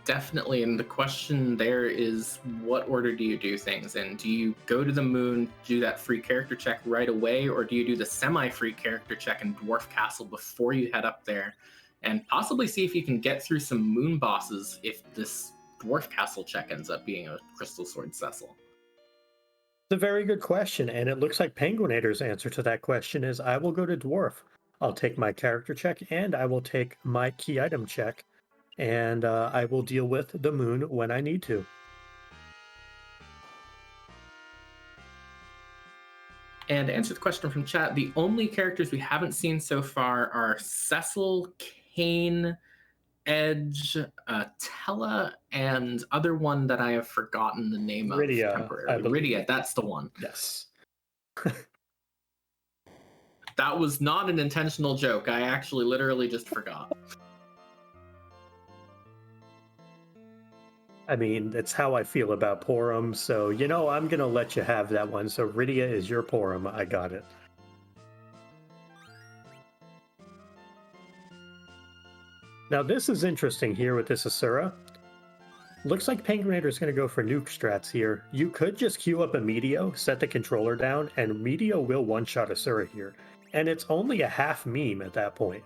Definitely, and the question there is, what order do you do things in? Do you go to the moon, do that free character check right away, or do you do the semi-free character check in Dwarf Castle before you head up there, and possibly see if you can get through some moon bosses if this Dwarf Castle check ends up being a Crystal Sword Cecil? It's a very good question, and it looks like Penguinator's answer to that question is I will go to Dwarf. I'll take my character check and I will take my key item check, and I will deal with the moon when I need to. And to answer the question from chat, the only characters we haven't seen so far are Cecil, Kane, Edge, Tella, and other one that I have forgotten the name of Rydia, I temporarily. believe. Rydia, that's the one. Yes. That was not an intentional joke. I actually literally just forgot. I mean, that's how I feel about Porum, so I'm gonna let you have that one. So Rydia is your Porum. I got it. Now this is interesting here with this Asura. Looks like Penguinator is going to go for nuke strats here. You could just queue up a Meteo, set the controller down, and Meteo will one-shot Asura here. And it's only a half meme at that point.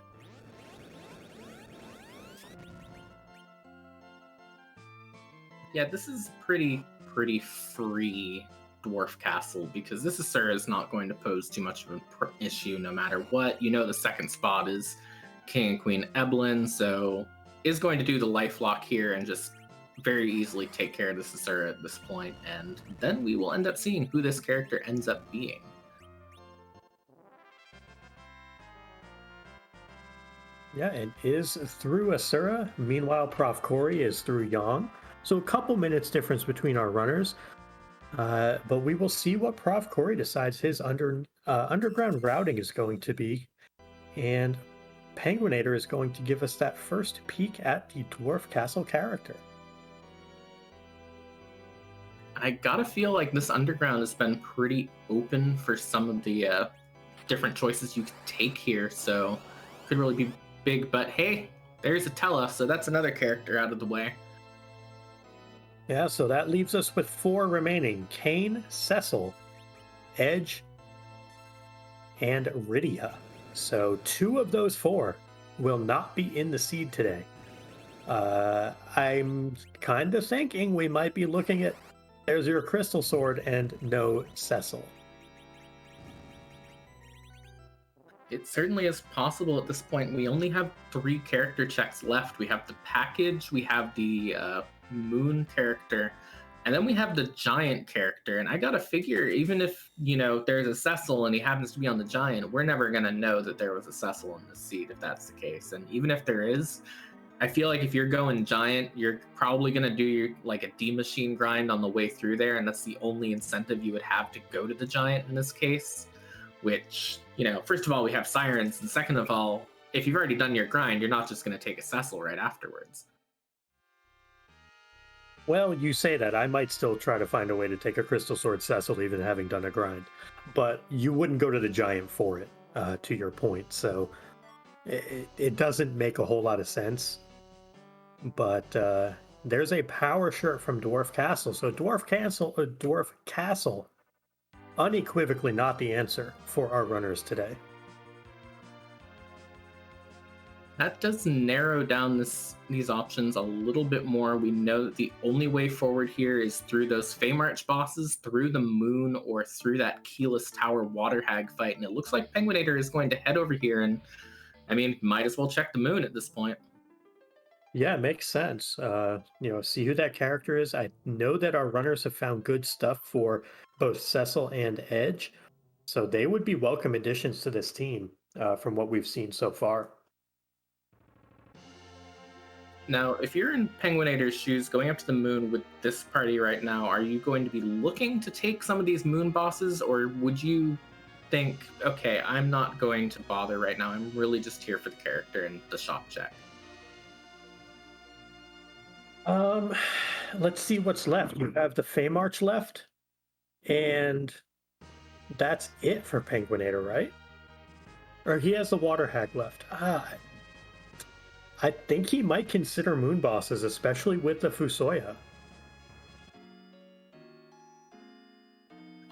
Yeah, this is pretty free Dwarf Castle, because this Asura is not going to pose too much of an issue no matter what. The second spot is King and Queen Eblin, so is going to do the life lock here and just very easily take care of this Asura at this point, and then we will end up seeing who this character ends up being. Yeah, and is through Asura. Meanwhile, profcory is through Yang. So a couple minutes difference between our runners. But we will see what profcory decides his underground routing is going to be. And Penguinator is going to give us that first peek at the Dwarf Castle character. I gotta feel like this underground has been pretty open for some of the different choices you can take here, so could really be big. But hey, there's a Tella, so that's another character out of the way. Yeah, so that leaves us with 4 remaining: Kane, Cecil, Edge, and Rydia. So 2 of those 4 will not be in the seed today. I'm kind of thinking we might be looking at there's your Crystal Sword and no Cecil. It certainly is possible at this point. We only have 3 character checks left. We have the package, we have the moon character, and then we have the giant character. And I gotta figure, even if there's a Cecil and he happens to be on the giant, we're never gonna know that there was a Cecil in this seed if that's the case. And even if there is, I feel like if you're going giant, you're probably gonna do a D machine grind on the way through there, and that's the only incentive you would have to go to the giant in this case. Which, first of all, we have sirens, and second of all, if you've already done your grind, you're not just gonna take a Cecil right afterwards. Well, you say that. I might still try to find a way to take a Crystal Sword Cecil, even having done a grind. But you wouldn't go to the giant for it, to your point. So it doesn't make a whole lot of sense. But there's a power shirt from Dwarf Castle. So Dwarf Castle, unequivocally not the answer for our runners today. That does narrow down these options a little bit more. We know that the only way forward here is through those Feymarch bosses, through the moon, or through that Keyless Tower Water Hag fight. And it looks like Penguinator is going to head over here, and might as well check the moon at this point. Yeah, it makes sense. See who that character is. I know that our runners have found good stuff for both Cecil and Edge, so they would be welcome additions to this team from what we've seen so far. Now, if you're in Penguinator's shoes going up to the moon with this party right now, are you going to be looking to take some of these moon bosses, or would you think, okay, I'm not going to bother right now, I'm really just here for the character and the shop check? Let's see what's left. You have the Feymarch left, and that's it for Penguinator, right? Or he has the Water Hag left. I think he might consider moon bosses, especially with the Fusoya.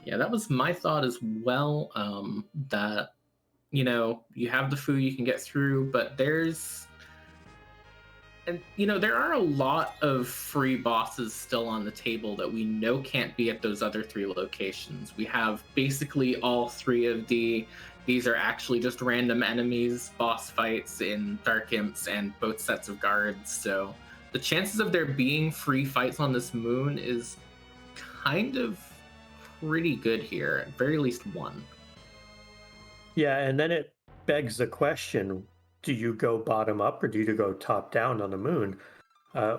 Yeah, that was my thought as well. That you have the Fu you can get through, but there's And there are a lot of free bosses still on the table that we know can't be at those other three locations. We have basically all three of these are actually just random enemies, boss fights in Dark Imps and both sets of guards. So the chances of there being free fights on this moon is kind of pretty good here, at very least one. Yeah, and then it begs the question, do you go bottom up or do you go top down on the moon?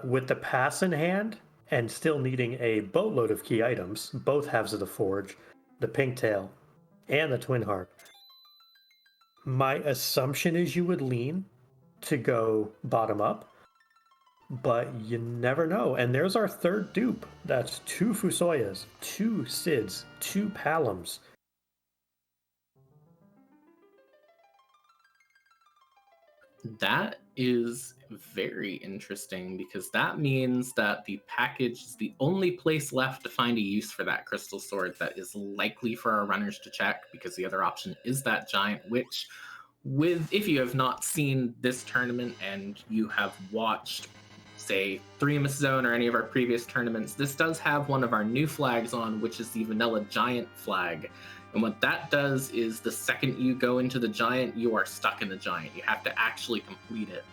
With the pass in hand and still needing a boatload of key items, both halves of the forge, the pink tail, and the twin harp, my assumption is you would lean to go bottom up, but you never know. And there's our third dupe. That's two Fusoyas, two Sids, two Palums. That is very interesting because that means that the package is the only place left to find a use for that crystal sword that is likely for our runners to check, because the other option is that giant, which, if you have not seen this tournament and you have watched, say, 3MS Zone or any of our previous tournaments, this does have one of our new flags on, which is the vanilla giant flag. And what that does is the second you go into the giant, you are stuck in the giant. You have to actually complete it.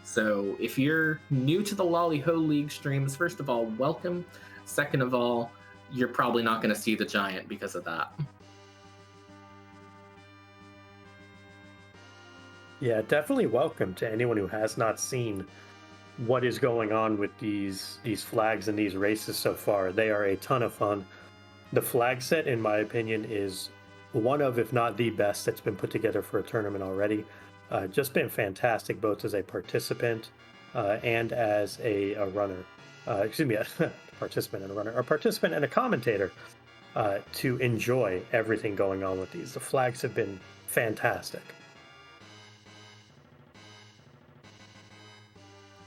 So if you're new to the Lali-Ho League streams, first of all, welcome. Second of all, you're probably not going to see the giant because of that. Yeah, definitely welcome to anyone who has not seen what is going on with these flags and these races so far. They are a ton of fun. The flag set, in my opinion, is one of, if not the best, that's been put together for a tournament already. Just been fantastic, both as a participant and as a runner. Excuse me, a participant and a runner, a participant and a commentator to enjoy everything going on with these. The flags have been fantastic.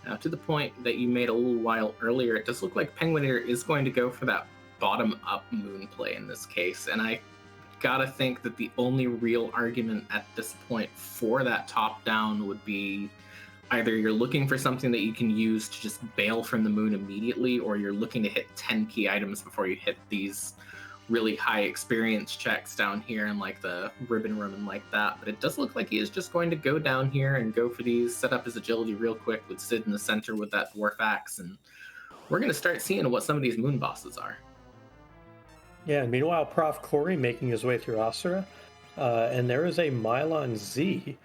Now, to the point that you made a little while earlier, it does look like penguin8r is going to go for that bottom-up moon play in this case, and I gotta think that the only real argument at this point for that top-down would be either you're looking for something that you can use to just bail from the moon immediately, or you're looking to hit 10 key items before you hit these really high experience checks down here in like the ribbon room and like that. But it does look like he is just going to go down here and go for these, set up his agility real quick with Sid in the center with that dwarf axe, and we're going to start seeing what some of these moon bosses are. Yeah, and meanwhile, profcory making his way through Asura, and there is a Mylon Z.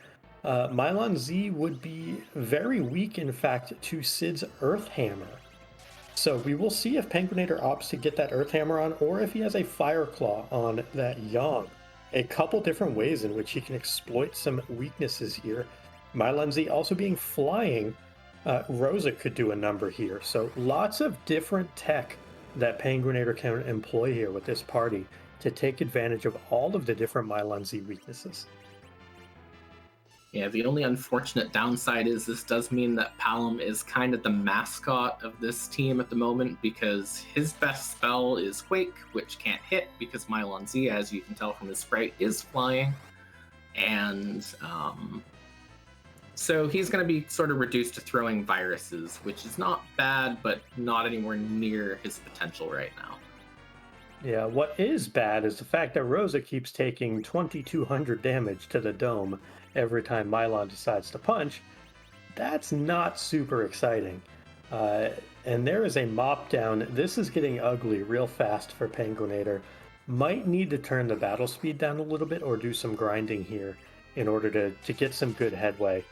Mylon Z would be very weak, in fact, to Sid's Earth Hammer. So we will see if penguin8r opts to get that Earth Hammer on, or if he has a Fire Claw on that Yang. A couple different ways in which he can exploit some weaknesses here. Mylon Z also being flying, Rosa could do a number here. So lots of different tech that penguin8r can employ here with this party to take advantage of all of the different Mylon Z weaknesses. Yeah, the only unfortunate downside is this does mean that Palom is kind of the mascot of this team at the moment, because his best spell is Quake, which can't hit because Mylon Z, as you can tell from his sprite, is flying. And so he's going to be sort of reduced to throwing viruses, which is not bad, but not anywhere near his potential right now. Yeah, what is bad is the fact that Rosa keeps taking 2,200 damage to the dome every time Mylon decides to punch. That's not super exciting. And there is a mop down. This is getting ugly real fast for penguin8r. Might need to turn the battle speed down a little bit or do some grinding here in order to get some good headway.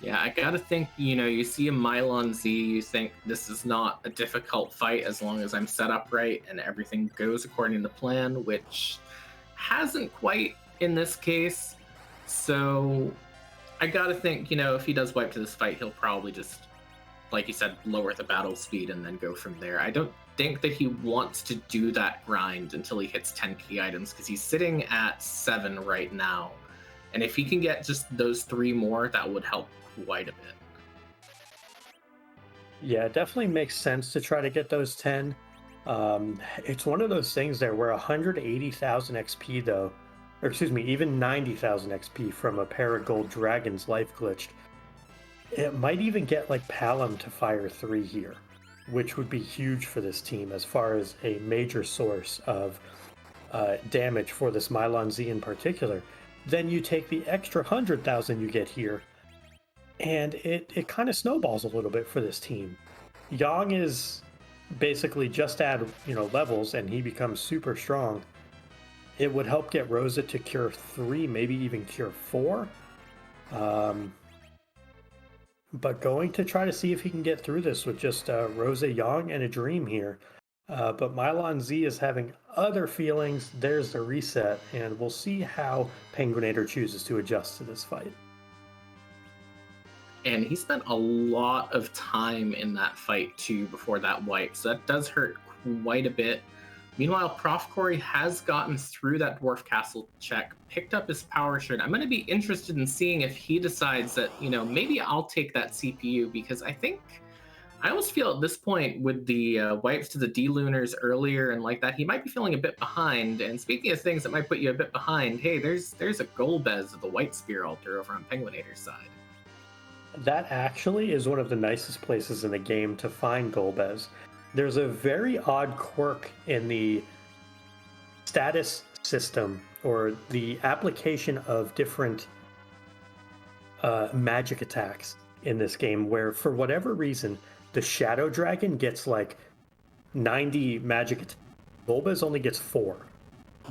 Yeah, I gotta think, you see a Mylon Z, you think this is not a difficult fight as long as I'm set up right and everything goes according to plan, which hasn't quite in this case. So I gotta think, if he does wipe to this fight, he'll probably just, like you said, lower the battle speed and then go from there. I don't think that he wants to do that grind until he hits 10 key items, because he's sitting at 7 right now. And if he can get just those 3 more, that would help quite a bit. Yeah, it definitely makes sense to try to get those 10. It's one of those things there where 180,000 XP, though, or excuse me, even 90,000 XP from a pair of gold dragons life glitched. It might even get like Palom to fire 3 here, which would be huge for this team as far as a major source of damage for this Mylon Z in particular. Then you take the extra 100,000 you get here, and it kind of snowballs a little bit for this team. Yang is basically just add levels and he becomes super strong. It would help get Rosa to cure 3, maybe even cure 4. But going to try to see if he can get through this with just Rosa, Yang, and a Dream here. But Mylon Z is having other feelings. There's the reset, and we'll see how penguin8r chooses to adjust to this fight. And he spent a lot of time in that fight too before that wipe, so that does hurt quite a bit. Meanwhile, profcory has gotten through that dwarf castle check, picked up his power shard. I'm going to be interested in seeing if he decides that, maybe I'll take that CPU, because I almost feel at this point with the wipes to the D-Lunars earlier and like that, he might be feeling a bit behind. And speaking of things that might put you a bit behind, hey, there's a Golbez of the White Spear altar over on penguin8r's side. That actually is one of the nicest places in the game to find Golbez. There's a very odd quirk in the status system, or the application of different magic attacks in this game, where for whatever reason, the Shadow Dragon gets like 90 magic attacks. Golbez only gets 4.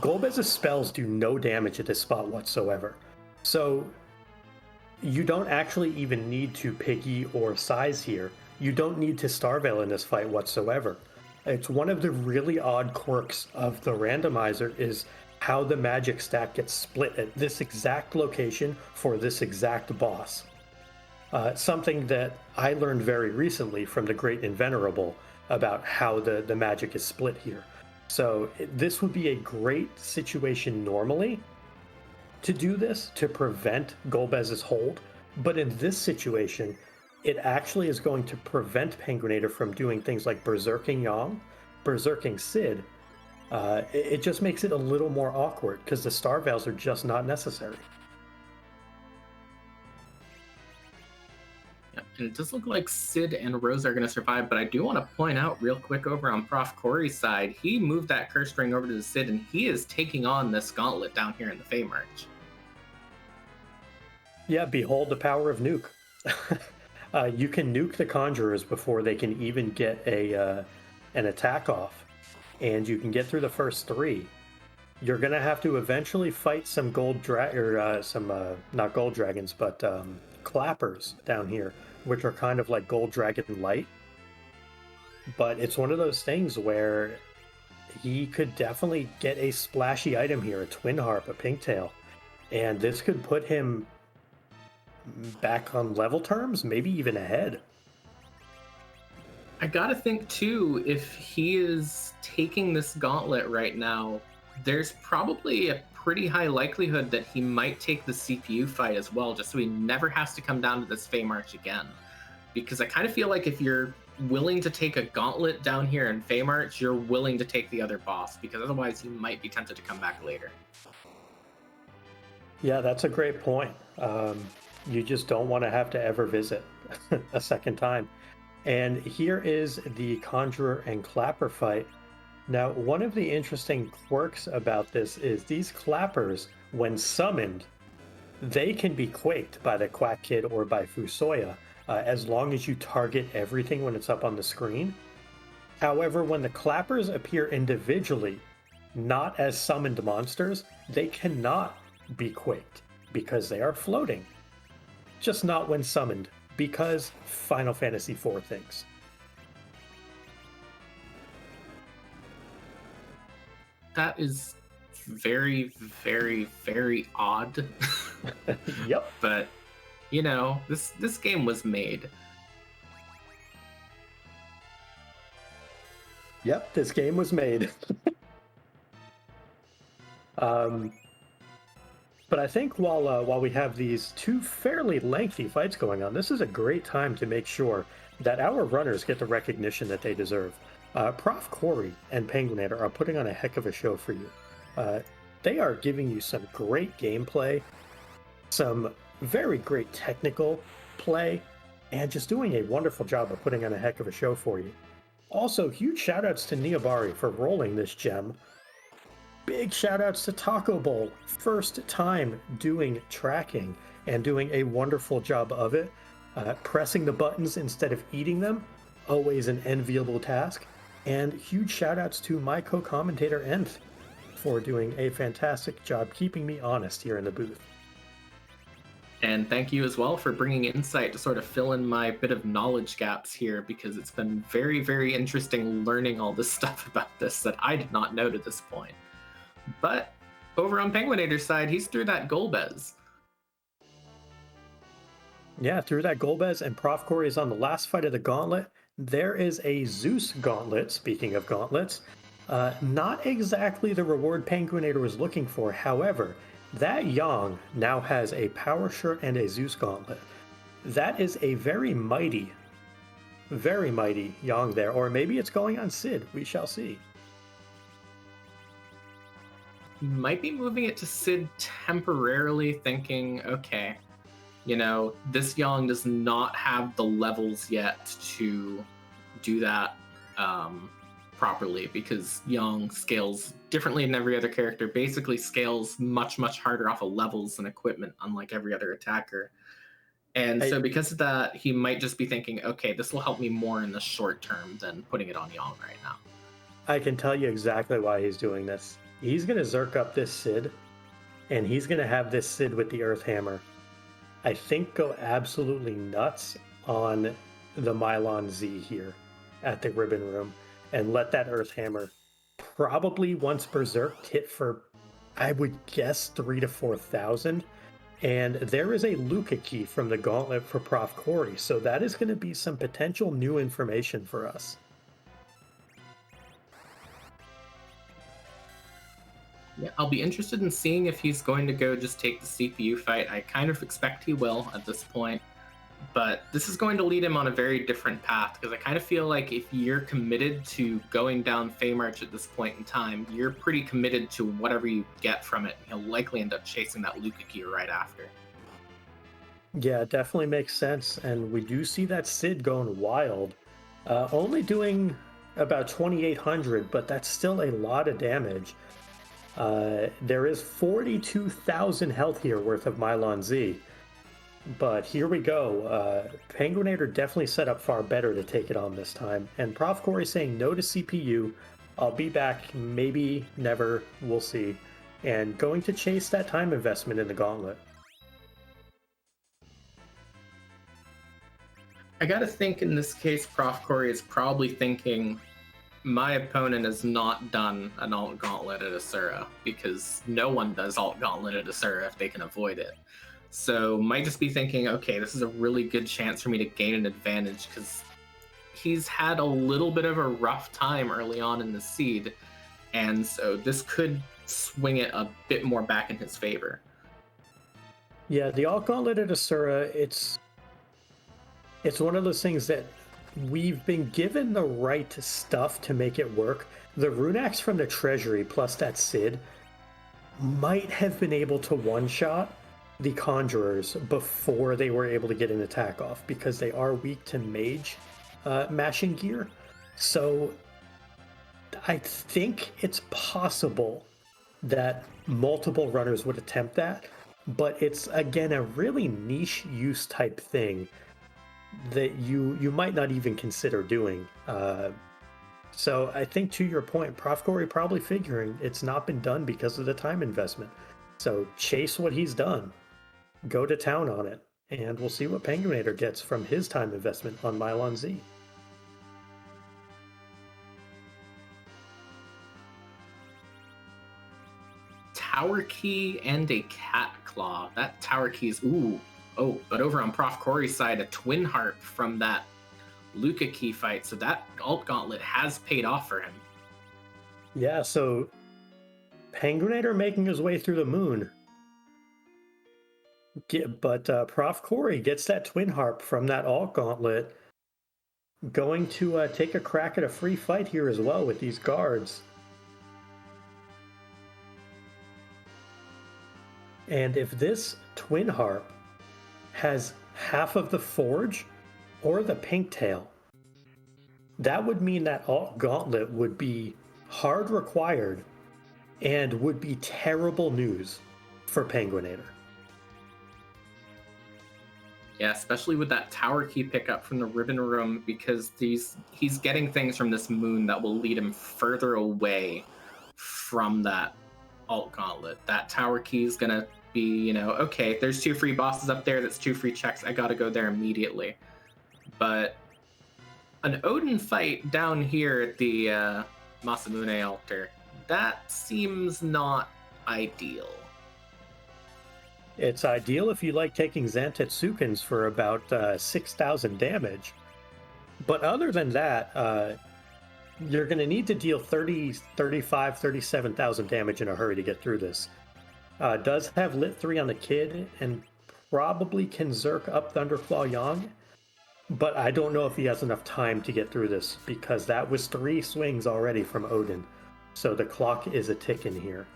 Golbez's spells do no damage at this spot whatsoever. So you don't actually even need to Piggy or Size here. You don't need to Starveil in this fight whatsoever. It's one of the really odd quirks of the randomizer is how the magic stack gets split at this exact location for this exact boss. Something that I learned very recently from the Great Invenerable about how the magic is split here. So this would be a great situation normally to do this, to prevent Golbez's hold. But in this situation, it actually is going to prevent penguin8r from doing things like berserking Yang, berserking Sid. It just makes it a little more awkward because the Starveils are just not necessary. Yeah, and it does look like Sid and Rose are going to survive, but I do want to point out real quick over on profcory's side, he moved that curse ring over to the Sid, and he is taking on this gauntlet down here in the Fey March. Yeah, behold the power of nuke. You can nuke the Conjurers before they can even get an attack off, and you can get through the first 3. You're gonna have to eventually fight some not gold dragons, but clappers down here, which are kind of like gold dragon light. But it's one of those things where he could definitely get a splashy item here, a twin harp, a pinktail, and this could put him back on level terms, maybe even ahead. I gotta think too, if he is taking this gauntlet right now, there's probably a pretty high likelihood that he might take the CPU fight as well, just so he never has to come down to this Fey March again. Because I kind of feel like if you're willing to take a gauntlet down here in Fey March, you're willing to take the other boss, because otherwise you might be tempted to come back later. Yeah, that's a great point. You just don't want to have to ever visit a second time. And here is the Conjurer and Clapper fight. Now, one of the interesting quirks about this is these Clappers, when summoned, they can be quaked by the Quack Kid or by Fusoya, as long as you target everything when it's up on the screen. However, when the Clappers appear individually, not as summoned monsters, they cannot be quaked because they are floating. Just not when summoned, because Final Fantasy IV things. That is very, very, very odd. Yep. But, this game was made. Yep, this game was made. But I think while we have these 2 fairly lengthy fights going on, this is a great time to make sure that our runners get the recognition that they deserve. profcory and penguin8r are putting on a heck of a show for you. they are giving you some great gameplay, some very great technical play, and just doing a wonderful job of putting on a heck of a show for you. Also, huge shoutouts to Niabari for rolling this gem. Big shoutouts to Taco Bowl, first time doing tracking and doing a wonderful job of it. Pressing the buttons instead of eating them, always an enviable task. And huge shoutouts to my co-commentator Nth for doing a fantastic job keeping me honest here in the booth. And thank you as well for bringing insight to sort of fill in my bit of knowledge gaps here, because it's been very, very interesting learning all this stuff about this that I did not know to this point. But over on penguin8r's side, he's through that Golbez. Yeah, through that Golbez, and profcory is on the last fight of the gauntlet. There is a Zeus gauntlet, speaking of gauntlets. Not exactly the reward penguin8r was looking for, however, that Yang now has a power shirt and a Zeus gauntlet. That is a very mighty Yang there, or maybe it's going on Sid, we shall see. Might be moving it to Sid temporarily, thinking, okay, you know, this Yang does not have the levels yet to do that properly, because Yang scales differently than every other character, basically scales much, much harder off of levels and equipment, unlike every other attacker. And so because of that, he might just be thinking, okay, this will help me more in the short term than putting it on Yang right now. I can tell you exactly why he's doing this. He's going to Zerk up this Sid, and he's going to have this Sid with the Earth Hammer, I think, go absolutely nuts on the Mylon Z here at the Ribbon Room, and let that Earth Hammer probably once berserked hit for, I would guess, 3,000 to 4,000. And there is a Luca key from the gauntlet for profcory, so that is going to be some potential new information for us. Yeah, I'll be interested in seeing if he's going to go just take the CPU fight. I kind of expect he will at this point, but this is going to lead him on a very different path, because I kind of feel like if you're committed to going down Feymarch at this point in time, you're pretty committed to whatever you get from it. He'll likely end up chasing that Luca key right after. Yeah, it definitely makes sense, and we do see that Sid going wild. Only doing about 2,800, but that's still a lot of damage. There is 42,000 health here worth of Mylon Z. But here we go. penguin8r definitely set up far better to take it on this time. And profcory saying no to CPU. I'll be back, maybe, never, we'll see. And going to chase that time investment in the gauntlet. I gotta think in this case, profcory is probably thinking, my opponent has not done an alt gauntlet at Asura, because no one does alt gauntlet at Asura if they can avoid it. So might just be thinking, okay, this is a really good chance for me to gain an advantage, because he's had a little bit of a rough time early on in the seed, and so this could swing it a bit more back in his favor. Yeah, the alt gauntlet at Asura, it's one of those things that we've been given the right stuff to make it work. The rune axe from the treasury plus that Sid might have been able to one-shot the conjurers before they were able to get an attack off, because they are weak to mage mashing gear. So I think it's possible that multiple runners would attempt that, but it's, again, a really niche use type thing that you might not even consider doing. So I think, to your point, profcory probably figuring it's not been done because of the time investment. So chase what he's done, go to town on it, and we'll see what penguin8r gets from his time investment on Mylon Z. Tower key and a cat claw. That tower key is ooh. Oh, but over on profcory's side, a twin harp from that Luca key fight. So that alt gauntlet has paid off for him. Yeah, so penguin8r making his way through the moon. But profcory gets that twin harp from that alt gauntlet. Going to take a crack at a free fight here as well with these guards. And if this twin harp has half of the forge or the pink tail, that would mean that alt gauntlet would be hard required and would be terrible news for Penguin8r. Yeah, especially with that tower key pickup from the Ribbon Room, because he's getting things from this moon that will lead him further away from that alt gauntlet. That tower key is gonna be, okay, there's 2 free bosses up there, that's 2 free checks, I gotta go there immediately. But an Odin fight down here at the Masamune altar, that seems not ideal. It's ideal if you like taking Zantetsuken's for about 6,000 damage. But other than that, you're going to need to deal 30, 35, 37,000 damage in a hurry to get through this. Does have Lit 3 on the Kid and probably can Zerk up Thunderclaw Yang, but I don't know if he has enough time to get through this because that was 3 swings already from Odin. So the clock is a ticking here.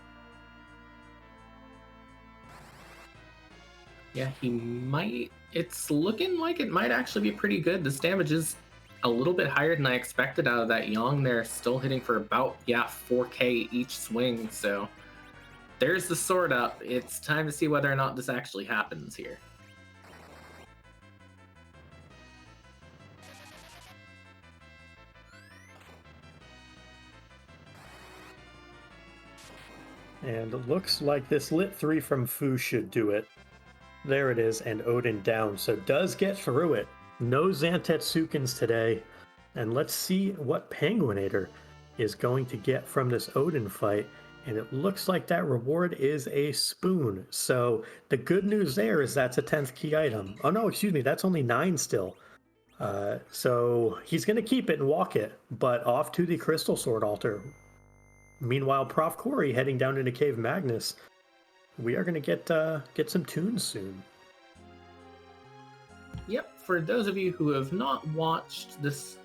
Yeah, he might. It's looking like it might actually be pretty good. This damage is a little bit higher than I expected out of that Yang there. Still hitting for about, 4k each swing. So there's the sword up. It's time to see whether or not this actually happens here. And it looks like this Lit 3 from Fu should do it. There it is, and Odin down, so does get through it. No Zantetsuken's today, and let's see what Penguin8r is going to get from this Odin fight, and it looks like that reward is a spoon. So the good news there is that's a 10th key item. Oh no, excuse me, that's only 9 still. So he's going to keep it and walk it, but off to the Crystal Sword altar. Meanwhile, profcory heading down into Cave Magnus. We are going to get some tunes soon. Yep, for those of you who have not watched this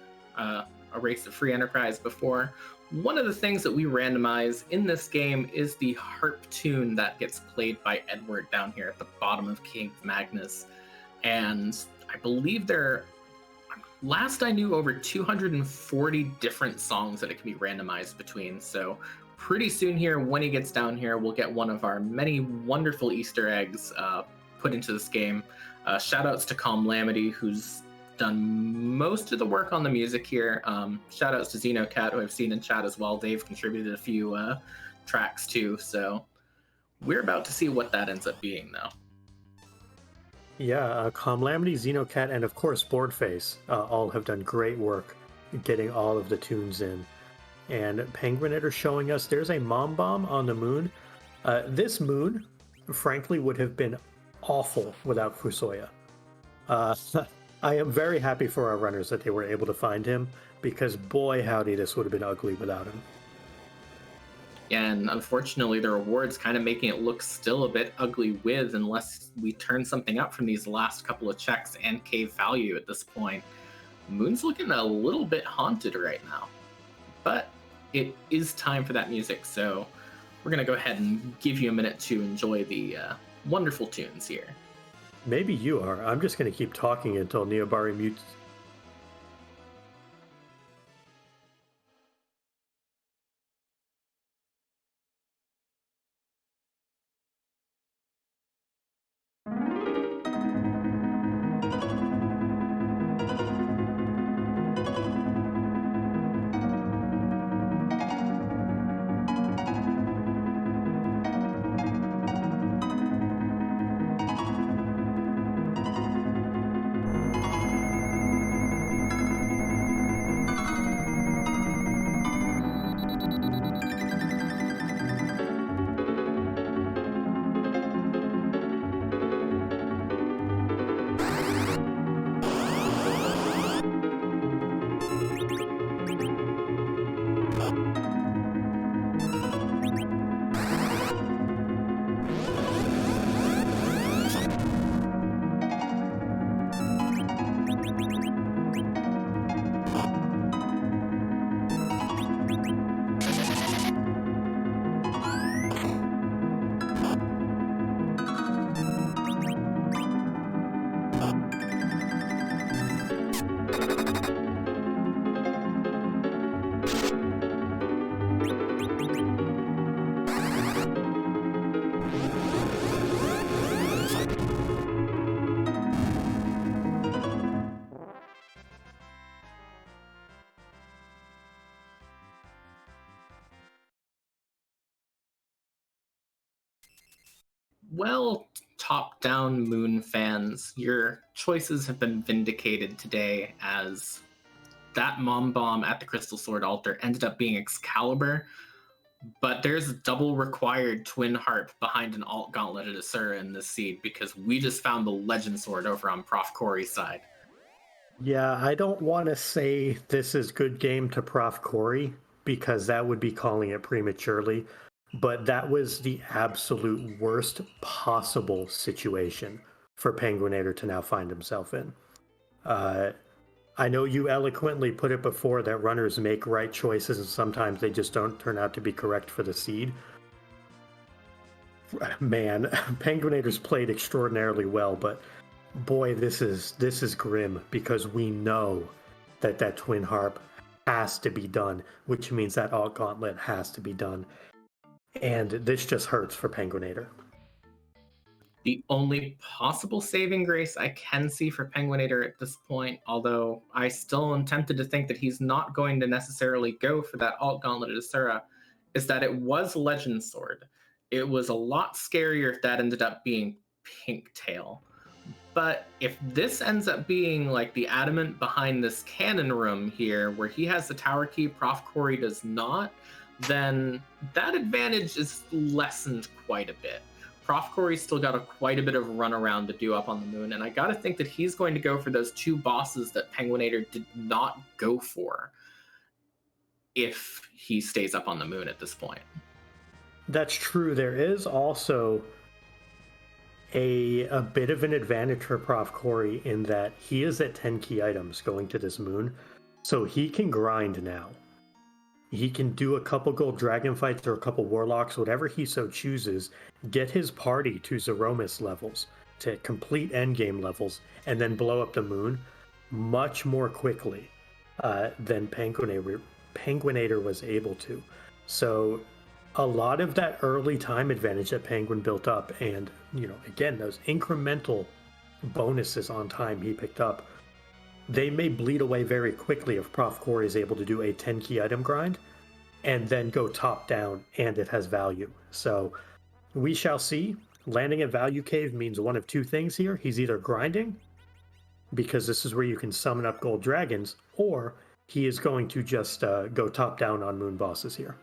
Erase the Free Enterprise before, one of the things that we randomize in this game is the harp tune that gets played by Edward down here at the bottom of Cave Magnus. And I believe last I knew, over 240 different songs that it can be randomized between. So pretty soon here, when he gets down here, we'll get one of our many wonderful Easter eggs put into this game. Shout outs to Calamity, who's done most of the work on the music here. Shout outs to Xenocat, who I've seen in chat as well. They've contributed a few tracks too. So we're about to see what that ends up being, though. Yeah, Calamity, Xenocat, and of course Boardface all have done great work getting all of the tunes in. And Penguin8r showing us there's a Mom Bomb on the moon. This moon, frankly, would have been awful without Fusoya. I am very happy for our runners that they were able to find him, because boy howdy, this would have been ugly without him. And unfortunately, the reward's kind of making it look still a bit ugly unless we turn something up from these last couple of checks and cave value at this point. Moon's looking a little bit haunted right now. But it is time for that music, so we're going to go ahead and give you a minute to enjoy the wonderful tunes here. Maybe you are. I'm just going to keep talking until Neobari mutes. Well, top-down Moon fans, your choices have been vindicated today as that Mom Bomb at the Crystal Sword altar ended up being Excalibur, but there's a double required Twin Harp behind an alt Gauntlet at Asura in this seed because we just found the Legend Sword over on profcory's side. Yeah, I don't want to say this is good game to profcory because that would be calling it prematurely, but that was the absolute worst possible situation for Penguin8r to now find himself in. Uh, I know you eloquently put it before that runners make right choices and sometimes they just don't turn out to be correct for the seed. Man, Penguin8r's played extraordinarily well, but boy, this is grim because we know that that Twin Harp has to be done, which means that alt Gauntlet has to be done. And this just hurts for Penguin8r. The only possible saving grace I can see for Penguin8r at this point, although I still am tempted to think that he's not going to necessarily go for that alt Gauntlet at Asura, is that it was Legend Sword. It was a lot scarier if that ended up being Pink Tail. But if this ends up being like the adamant behind this cannon room here, where he has the tower key, profcory does not, then that advantage is lessened quite a bit. profcory's still got quite a bit of runaround to do up on the moon, and I gotta think that he's going to go for those two bosses that Penguin8r did not go for if he stays up on the moon at this point. That's true. There is also a bit of an advantage for profcory in that he is at 10 key items going to this moon, so he can grind now. He can do a couple gold dragon fights or a couple warlocks, whatever he so chooses, get his party to Zeromus levels, to complete endgame levels, and then blow up the moon much more quickly than Penguin8r was able to. So a lot of that early time advantage that Penguin built up, and again, those incremental bonuses on time he picked up, they may bleed away very quickly if profcory is able to do a 10 key item grind and then go top down and it has value. So we shall see. Landing at Value Cave means one of two things here. He's either grinding, because this is where you can summon up gold dragons, or he is going to just go top down on moon bosses here.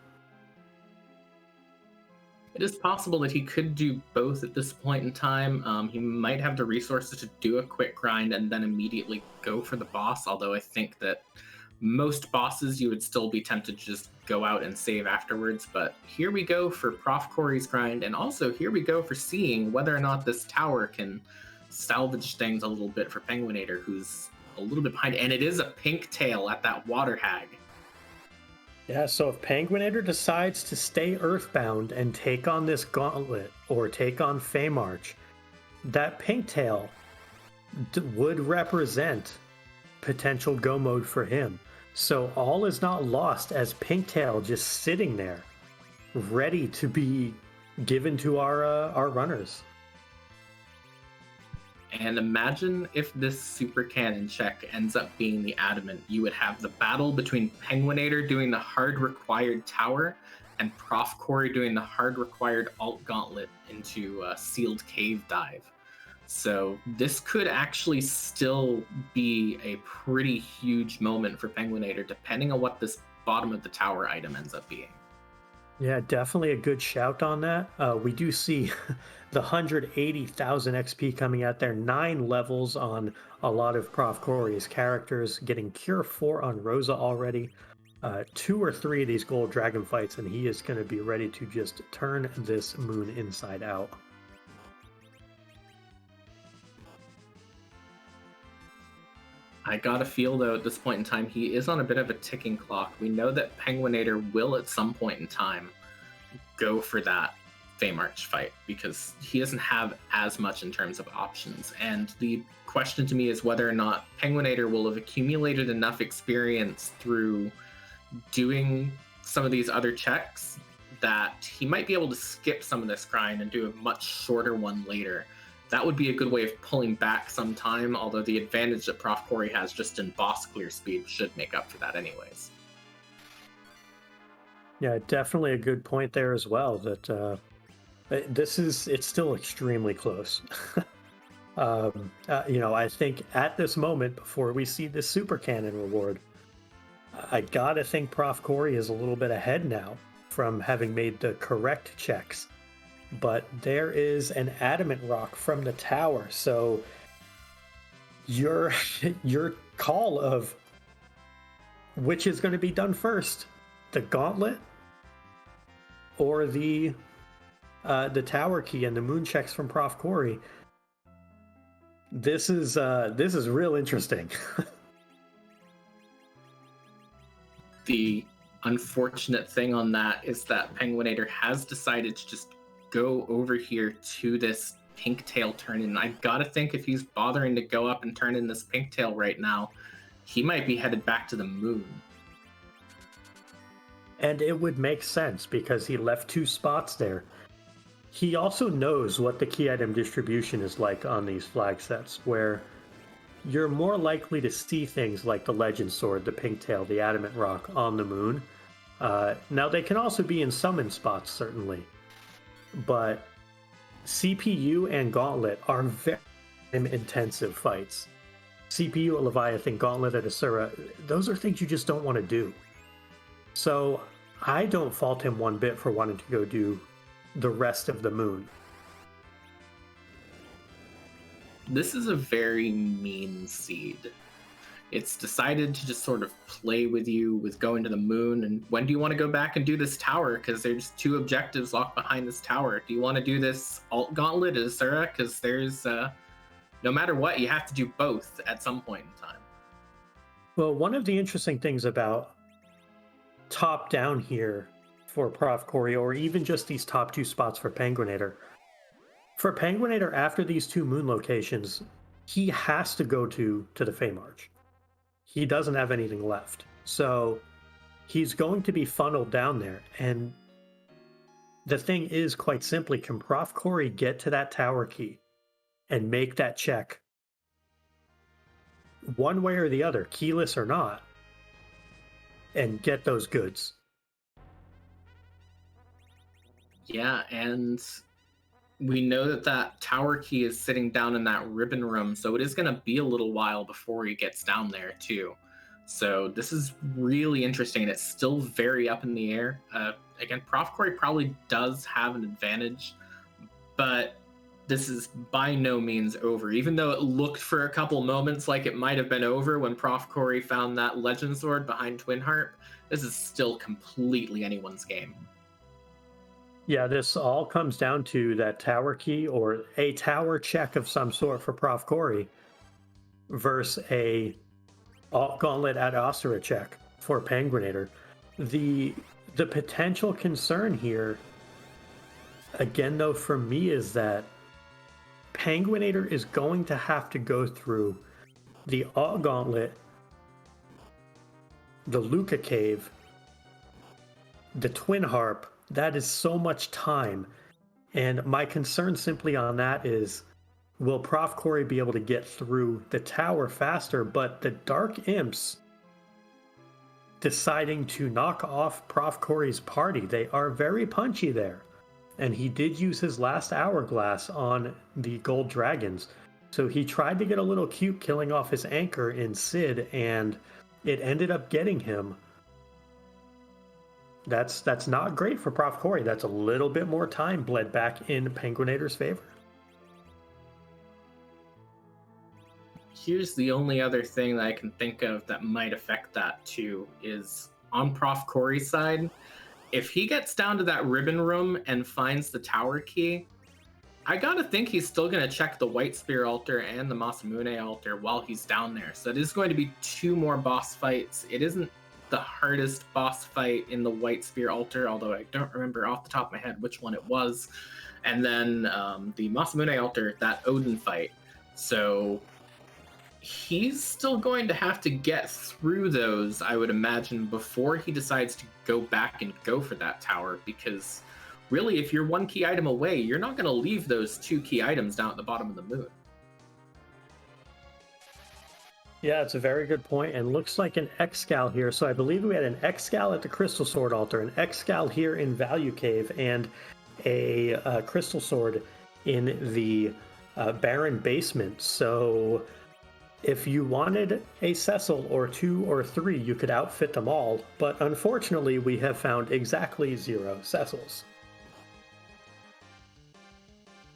It is possible that he could do both at this point in time. He might have the resources to do a quick grind and then immediately go for the boss, although I think that most bosses you would still be tempted to just go out and save afterwards. But here we go for profcory's grind, and also here we go for seeing whether or not this tower can salvage things a little bit for Penguin8r, who's a little bit behind, and it is a pink tail at that water hag. Yeah, so if Penguin8r decides to stay earthbound and take on this gauntlet or take on Feymarch, that pink tail would represent potential go mode for him. So all is not lost as pink tail just sitting there, ready to be given to our runners. And imagine if this super cannon check ends up being the adamant. You would have the battle between Penguin8r doing the hard required tower and profcory doing the hard required alt gauntlet into a sealed cave dive. So this could actually still be a pretty huge moment for Penguin8r, depending on what this bottom of the tower item ends up being. Yeah, definitely a good shout on that. We do see the 180,000 XP coming out there, 9 levels on a lot of profcory's characters, getting Cure 4 on Rosa already. 2 or 3 of these gold dragon fights, and he is going to be ready to just turn this moon inside out. I gotta feel, though, at this point in time, he is on a bit of a ticking clock. We know that Penguin8r will, at some point in time, go for that Feymarch fight, because he doesn't have as much in terms of options. And the question to me is whether or not Penguin8r will have accumulated enough experience through doing some of these other checks that he might be able to skip some of this grind and do a much shorter one later. That would be a good way of pulling back some time, although the advantage that profcory has just in boss clear speed should make up for that anyways. Yeah, definitely a good point there as well, that It's still extremely close. I think at this moment, before we see the super cannon reward, I gotta think Prof. Corey is a little bit ahead now from having made the correct checks. But there is an adamant rock from the tower, so your your call of which is going to be done first, the gauntlet or the tower key and the moon checks from Prof. Corey. This is real interesting. The unfortunate thing on that is that penguin8r has decided to just go over here to this pink tail turn in. I've got to think if he's bothering to go up and turn in this pink tail right now, he might be headed back to the moon. And it would make sense because he left 2 spots there. He also knows what the key item distribution is like on these flag sets, where you're more likely to see things like the Legend Sword, the Pink Tail, the Adamant Rock on the moon. Now, they can also be in summon spots, certainly. But CPU and Gauntlet are very intensive fights. CPU at Leviathan, Gauntlet at Asura, those are things you just don't want to do. So I don't fault him one bit for wanting to go do the rest of the moon. This is a very mean seed. It's decided to just sort of play with you with going to the moon. And when do you want to go back and do this tower? Because there's 2 objectives locked behind this tower. Do you want to do this alt gauntlet at Asura? Because there's no matter what, you have to do both at some point in time. Well, one of the interesting things about top down here for Prof. Corey, or even just these top 2 spots for penguin8r. For penguin8r, after these 2 moon locations, he has to go to the Fey March. He doesn't have anything left. So he's going to be funneled down there. And the thing is, quite simply, can Prof. Corey get to that tower key and make that check one way or the other, keyless or not, and get those goods? Yeah, and we know that that tower key is sitting down in that ribbon room, so it is going to be a little while before he gets down there too. So this is really interesting, and it's still very up in the air. Again, Prof. Corey probably does have an advantage, but this is by no means over. Even though it looked for a couple moments like it might have been over when Prof. Corey found that Legend Sword behind Twin Harp, this is still completely anyone's game. Yeah, this all comes down to that tower key or a tower check of some sort for Prof. Corey versus a gauntlet at Asura check for penguin8r. The potential concern here, again though, for me, is that penguin8r is going to have to go through the gauntlet, the Luca Cave, the Twin Harp. That is so much time. And my concern simply on that is, will Prof. Corey be able to get through the tower faster? But the Dark Imps deciding to knock off Prof. Corey's party, they are very punchy there. And he did use his last hourglass on the gold dragons. So he tried to get a little cute killing off his anchor in Sid, and it ended up getting him. That's not great for Prof. Corey. That's a little bit more time bled back in penguin8r's favor. Here's the only other thing that I can think of that might affect that too, is on Prof. Corey's side, if he gets down to that ribbon room and finds the tower key, I gotta think he's still gonna check the White Spear altar and the Masamune altar while he's down there. So it is going to be 2 more boss fights. It isn't the hardest boss fight in the White Spear altar, although I don't remember off the top of my head which one it was. And then the Masamune altar, that Odin fight. So he's still going to have to get through those, I would imagine, before he decides to go back and go for that tower, because really, if you're 1 key item away, you're not going to leave those 2 key items down at the bottom of the moon. Yeah, it's a very good point, and looks like an X-Scal here. So I believe we had an X-Scal at the Crystal Sword altar, an X-Scal here in Value Cave, and a crystal sword in the Baron basement. So if you wanted a Cecil or 2 or 3, you could outfit them all. But unfortunately, we have found exactly 0 Cecils.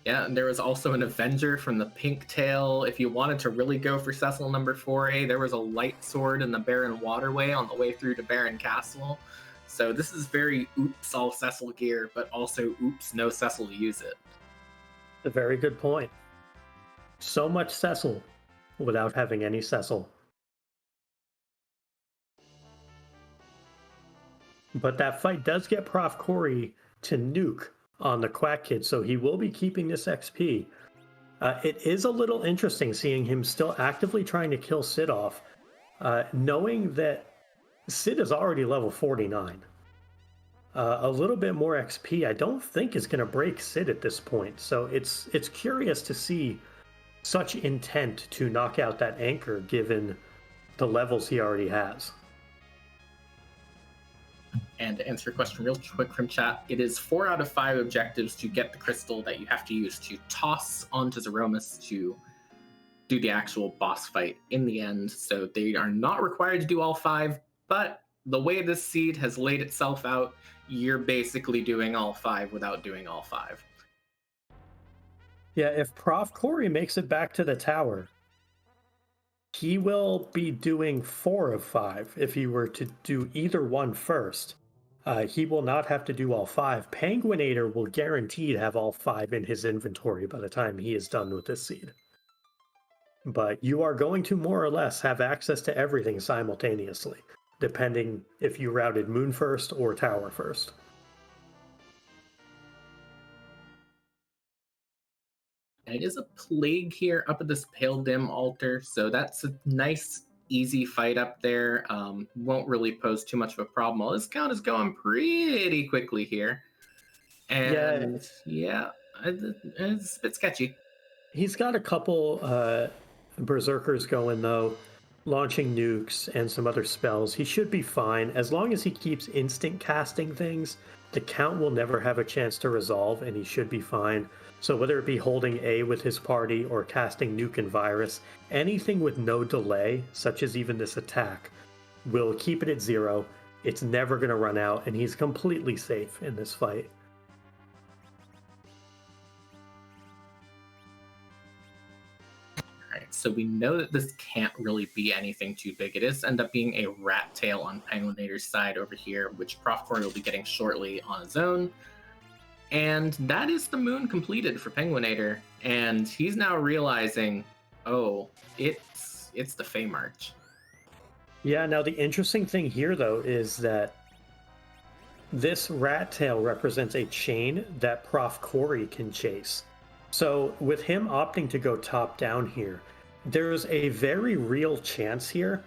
Yeah, and there was also an Avenger from the Pink Tail. If you wanted to really go for Cecil number 4A, there was a light sword in the Baron Waterway on the way through to Baron Castle. So this is very oops all Cecil gear, but also oops no Cecil to use it. A very good point. So much Cecil without having any Cecil. But that fight does get profcory to nuke on the Quack Kid, so he will be keeping this XP. It is a little interesting seeing him still actively trying to kill Sid off, knowing that Sid is already level 49. A little bit more XP I don't think is going to break Sid at this point, so it's curious to see such intent to knock out that anchor given the levels he already has. And to answer your question real quick from chat, it is 4 out of 5 objectives to get the crystal that you have to use to toss onto Zeromus to do the actual boss fight in the end. So they are not required to do all 5, but the way this seed has laid itself out, you're basically doing all 5 without doing all 5. Yeah, if profcory makes it back to the tower, he will be doing 4 of 5 if he were to do either one first. He will not have to do all 5. Penguin8r will guaranteed have all 5 in his inventory by the time he is done with this seed. But you are going to more or less have access to everything simultaneously, depending if you routed Moon first or Tower first. And it is a plague here up at this pale dim altar, so that's a nice easy fight up there. Won't really pose too much of a problem. Well, this count is going pretty quickly here. And yeah, it's a bit sketchy. He's got a couple berserkers going though, launching nukes and some other spells. He should be fine. As long as he keeps instant casting things, the count will never have a chance to resolve and he should be fine. So whether it be holding A with his party or casting nuke and virus, anything with no delay, such as even this attack, will keep it at 0. It's never going to run out and he's completely safe in this fight. So we know that this can't really be anything too big. It is end up being a rat tail on Penguin8r's side over here, which profcory will be getting shortly on his own. And that is the moon completed for Penguin8r. And he's now realizing, oh, it's the Fey March. Yeah, now the interesting thing here though is that this rat tail represents a chain that profcory can chase. So with him opting to go top down here, there's a very real chance here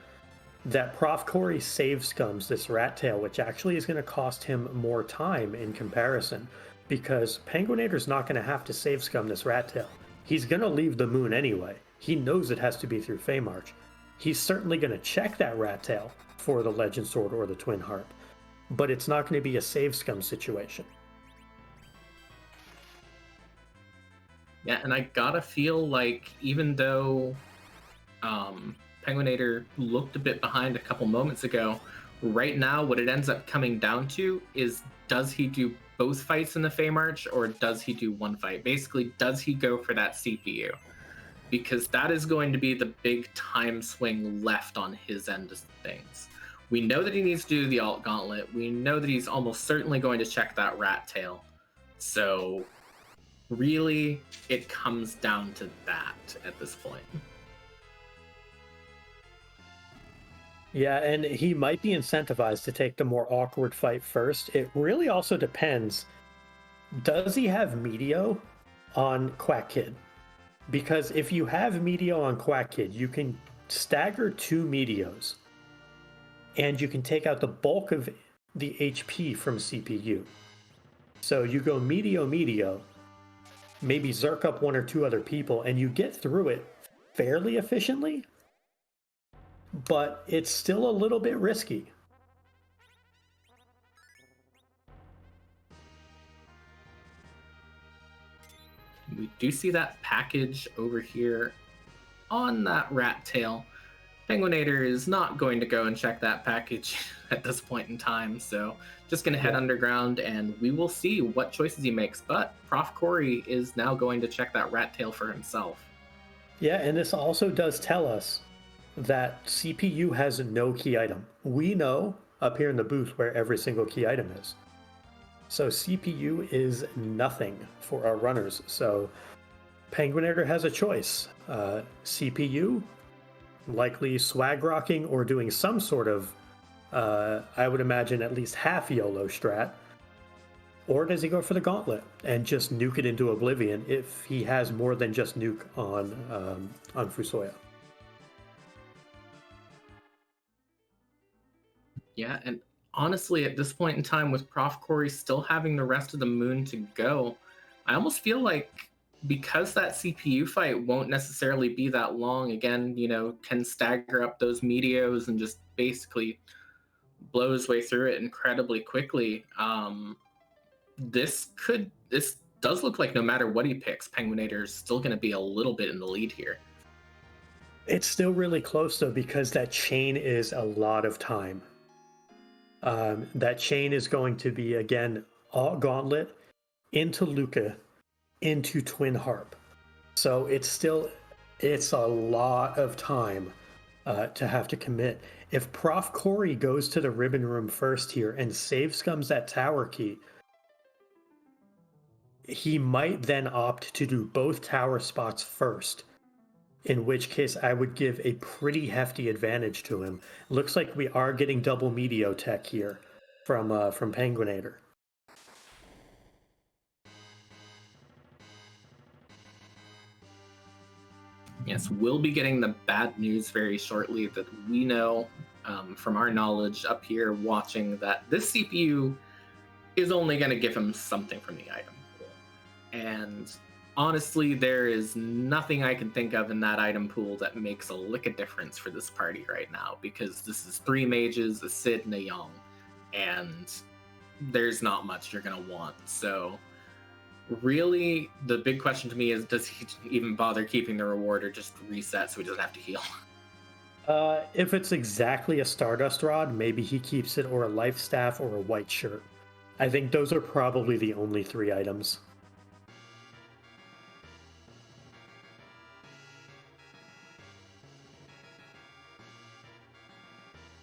that profcory save scums this rat tail, which actually is going to cost him more time in comparison, because Penguin8r's not going to have to save scum this rat tail. He's going to leave the moon anyway. He knows it has to be through Fey March. He's certainly going to check that rat tail for the Legend Sword or the Twin Harp, but it's not going to be a save scum situation. Yeah, and I gotta feel like even though Penguin8r looked a bit behind a couple moments ago, right now what it ends up coming down to is, does he do both fights in the Fey March or does he do one fight? Basically, does he go for that CPU? Because that is going to be the big time swing left on his end of things. We know that he needs to do the alt gauntlet. We know that he's almost certainly going to check that rat tail. So really, it comes down to that at this point. Yeah, and he might be incentivized to take the more awkward fight first. It really also depends. Does he have Meteo on Quack Kid? Because if you have Meteo on Quack Kid, you can stagger 2 Meteos, and you can take out the bulk of the HP from CPU. So you go Meteo, maybe Zerk up 1 or 2 other people, and you get through it fairly efficiently, but it's still a little bit risky. We do see that package over here on that rat tail. Penguin8r is not going to go and check that package at this point in time, so just going to head underground and we will see what choices he makes. But profcory is now going to check that rat tail for himself. Yeah, and this also does tell us that CPU has no key item. We know up here in the booth where every single key item is. So CPU is nothing for our runners. So Penguin8r has a choice. CPU, likely swag rocking or doing some sort of, I would imagine at least half YOLO strat. Or does he go for the gauntlet and just nuke it into oblivion if he has more than just nuke on Fusoya? Yeah, and honestly, at this point in time, with profcory still having the rest of the moon to go, I almost feel like because that CPU fight won't necessarily be that long, again, can stagger up those meteos and just basically blow his way through it incredibly quickly. This does look like no matter what he picks, Penguin8r is still going to be a little bit in the lead here. It's still really close though, because that chain is a lot of time. That chain is going to be, again, all gauntlet into Luca into Twin Harp. So it's a lot of time to have to commit. If profcory goes to the ribbon room first here and save scums that tower key, he might then opt to do both tower spots first, in which case I would give a pretty hefty advantage to him. Looks like we are getting double Meteo tech here from Penguin8r. Yes, we'll be getting the bad news very shortly that we know from our knowledge up here watching that this CPU is only going to give him something from the item pool. And honestly, there is nothing I can think of in that item pool that makes a lick of difference for this party right now, because this is 3 mages, a Sid, and a Young, and there's not much you're going to want. So really, the big question to me is, does he even bother keeping the reward or just reset so he doesn't have to heal? If it's exactly a Stardust Rod, maybe he keeps it, or a Life Staff, or a White Shirt. I think those are probably the only 3 items.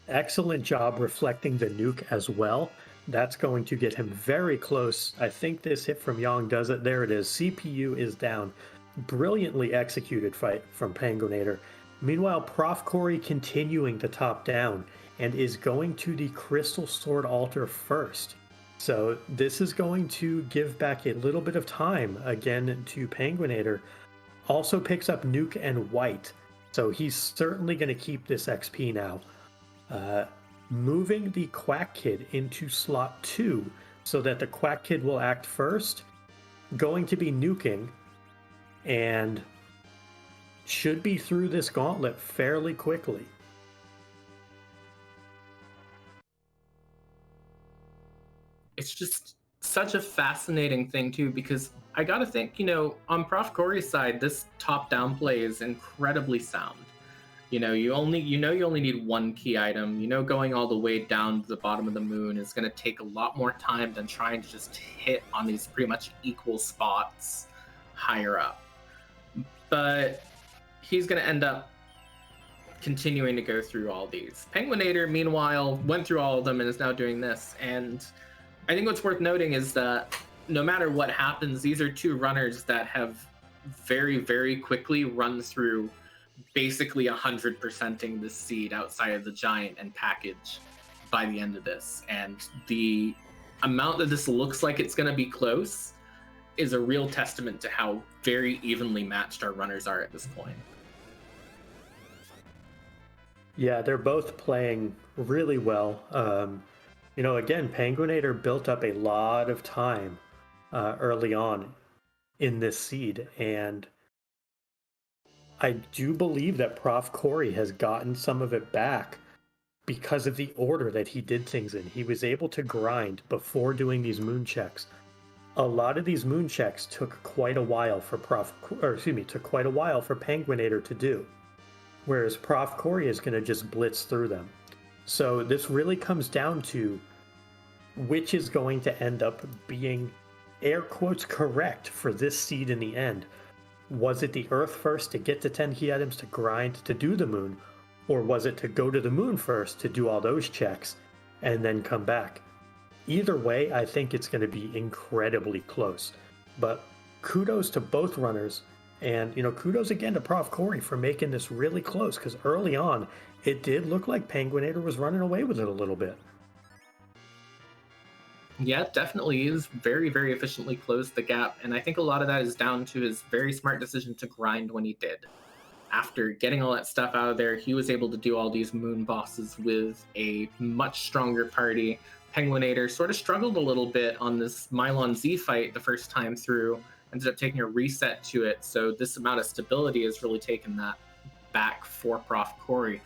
Excellent job reflecting the nuke as well. That's going to get him very close. I think this hit from Yang does it. There it is. CPU is down. Brilliantly executed fight from Penguin8r. Meanwhile, profcory continuing to top down and is going to the Crystal Sword Altar first. So this is going to give back a little bit of time again to Penguin8r. Also picks up nuke and white. So he's certainly going to keep this XP now. Moving the Quack Kid into slot 2 so that the Quack Kid will act first. Going to be nuking and should be through this gauntlet fairly quickly. It's just such a fascinating thing too, because I gotta think, on profcory's side, this top-down play is incredibly sound. You only need 1 key item. Going all the way down to the bottom of the moon is going to take a lot more time than trying to just hit on these pretty much equal spots higher up. But he's going to end up continuing to go through all these. Penguin8r, meanwhile, went through all of them and is now doing this. And I think what's worth noting is that no matter what happens, these are 2 runners that have very, very quickly run through basically 100%ing this seed outside of the giant and package by the end of this. And the amount that this looks like it's going to be close is a real testament to how very evenly matched our runners are at this point. Yeah, they're both playing really well. Again, Penguin8r built up a lot of time early on in this seed, and I do believe that profcory has gotten some of it back because of the order that he did things in. He was able to grind before doing these moon checks a lot of these moon checks took quite a while for took quite a while for Penguin8r to do, whereas profcory is going to just blitz through them. So this really comes down to which is going to end up being air quotes correct for this seed in the end. Was it the Earth first to get to 10 key items to grind to do the moon, or was it to go to the moon first to do all those checks and then come back? Either way, I think it's going to be incredibly close. But kudos to both runners, and kudos again to profcory for making this really close, because early on it did look like Penguin8r was running away with it a little bit. Yeah, definitely is very, very efficiently closed the gap, and I think a lot of that is down to his very smart decision to grind when he did. After getting all that stuff out of there, he was able to do all these moon bosses with a much stronger party. Penguin8r sort of struggled a little bit on this Mylon Z fight the first time through, ended up taking a reset to it, so this amount of stability has really taken that back for profcory.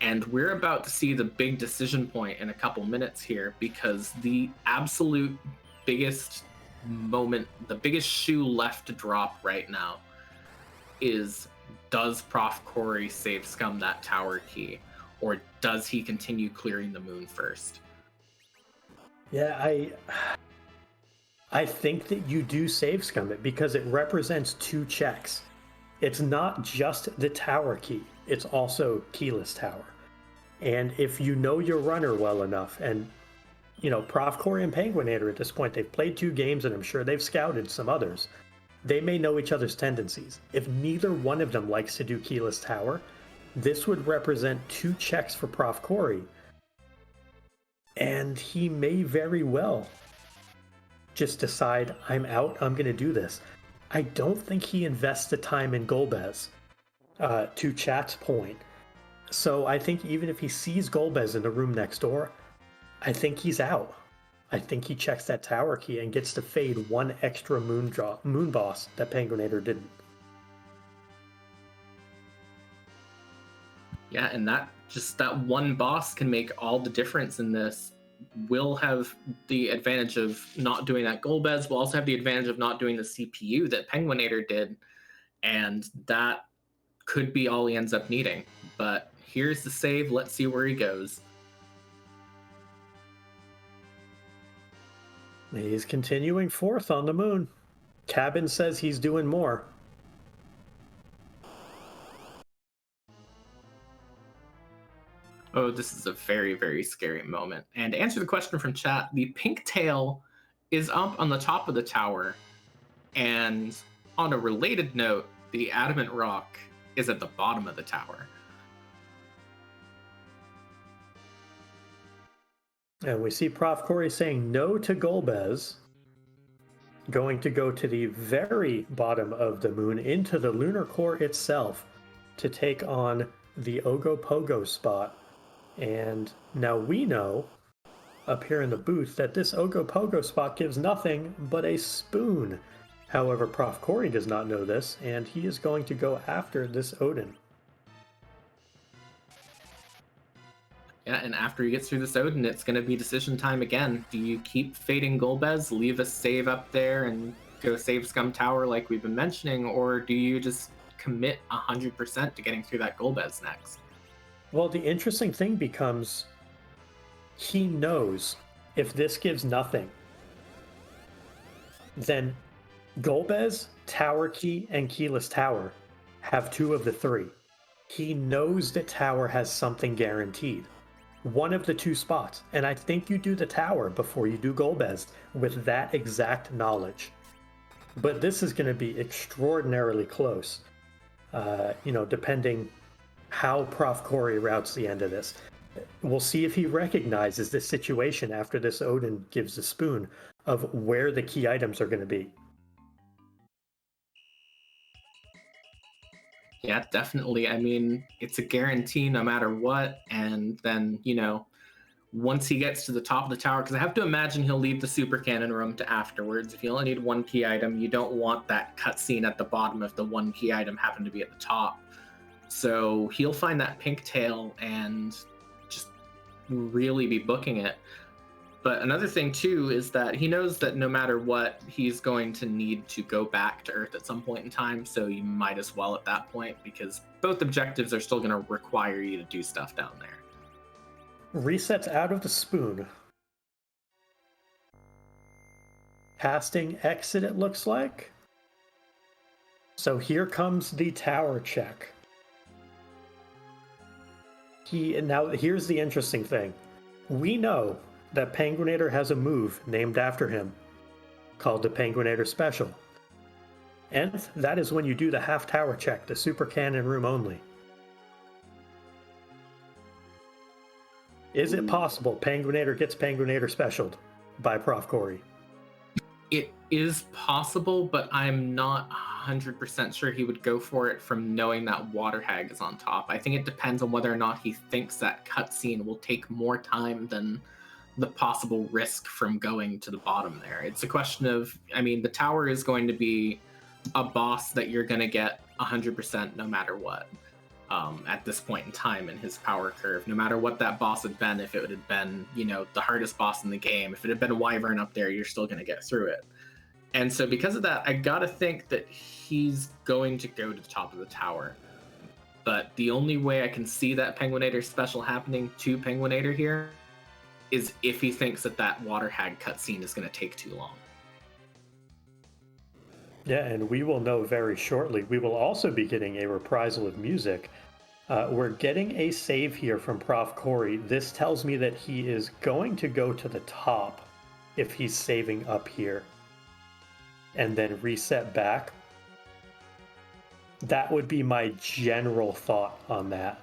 And we're about to see the big decision point in a couple minutes here, because the absolute biggest moment, the biggest shoe left to drop right now is, does profcory save scum that tower key, or does he continue clearing the moon first? Yeah, I think that you do save scum it, because it represents two checks. It's not just the tower key, it's also keyless tower. And if you know your runner well enough, and profcory and Penguin8r at this point, they've played 2 games, and I'm sure they've scouted some others. They may know each other's tendencies. If neither one of them likes to do keyless tower, this would represent 2 checks for profcory, and he may very well just decide, I'm out, I'm going to do this. I don't think he invests the time in Golbez, to chat's point. So I think even if he sees Golbez in the room next door, I think he's out. I think he checks that tower key and gets to fade 1 extra moon boss that Penguin8r didn't. Yeah, and that 1 boss can make all the difference in this. We'll have the advantage of not doing that Golbez. We'll also have the advantage of not doing the CPU that Penguin8r did, and that could be all he ends up needing. But here's the save. Let's see where he goes. He's continuing forth on the moon. Cabin says he's doing more. Oh, this is a very, very scary moment. And to answer the question from chat, the pink tail is up on the top of the tower. And on a related note, the adamant rock is at the bottom of the tower. And we see profcory saying no to Golbez, going to go to the very bottom of the moon, into the lunar core itself, to take on the Ogopogo spot. And now we know, up here in the booth, that this Ogopogo spot gives nothing but a spoon. However, profcory does not know this, and he is going to go after this Odin. Yeah, and after he gets through this Odin, it's going to be decision time again. Do you keep fading Golbez, leave a save up there, and go save Scum Tower like we've been mentioning, or do you just commit 100% to getting through that Golbez next? Well, the interesting thing becomes, he knows if this gives nothing, then Golbez, Tower Key, and Keyless Tower have 2 of the 3. He knows that Tower has something guaranteed. 1 of the 2 spots. And I think you do the Tower before you do Golbez with that exact knowledge. But this is going to be extraordinarily close, depending how profcory routes the end of this. We'll see if he recognizes this situation after this Odin gives a spoon of where the key items are going to be. Yeah, definitely. I mean, it's a guarantee no matter what. And then, once he gets to the top of the tower, because I have to imagine he'll leave the super cannon room to afterwards. If you only need 1 key item, you don't want that cutscene at the bottom if the 1 key item happened to be at the top. So he'll find that pink tail and just really be booking it. But another thing too is that he knows that no matter what, he's going to need to go back to Earth at some point in time. So you might as well at that point, because both objectives are still going to require you to do stuff down there. Resets out of the spoon. Casting exit, it looks like. So here comes the tower check. Now here's the interesting thing. We know that Penguin8r has a move named after him called the Penguin8r Special. And that is when you do the half tower check, the super cannon room only. Is it possible Penguin8r gets Penguin8r Specialed by profcory? It is possible, but I'm not 100% sure he would go for it from knowing that Water Hag is on top. I think it depends on whether or not he thinks that cutscene will take more time than the possible risk from going to the bottom there. It's a question of, I mean, the tower is going to be a boss that you're going to get 100% no matter what. At this point in time in his power curve, no matter what that boss had been, if it had been, you know, the hardest boss in the game, if it had been a wyvern up there, you're still going to get through it. And so because of that, I gotta think that he's going to go to the top of the tower. But the only way I can see that Penguin8r Special happening to Penguin8r here is if he thinks that that Water Hag cutscene is going to take too long. Yeah, and we will know very shortly. We will also be getting a reprisal of music. We're getting a save here from profcory. This tells me that he is going to go to the top if he's saving up here and then reset back. That would be my general thought on that.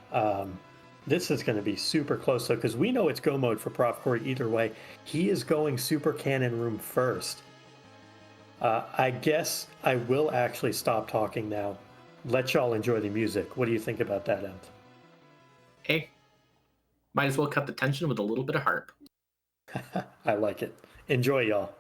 This is going to be super close, though, because we know it's go mode for profcory either way. He is going super cannon room first. I guess I will actually stop talking now. Let y'all enjoy the music. What do you think about that, Emp? Hey, might as well cut the tension with a little bit of harp. I like it. Enjoy, y'all.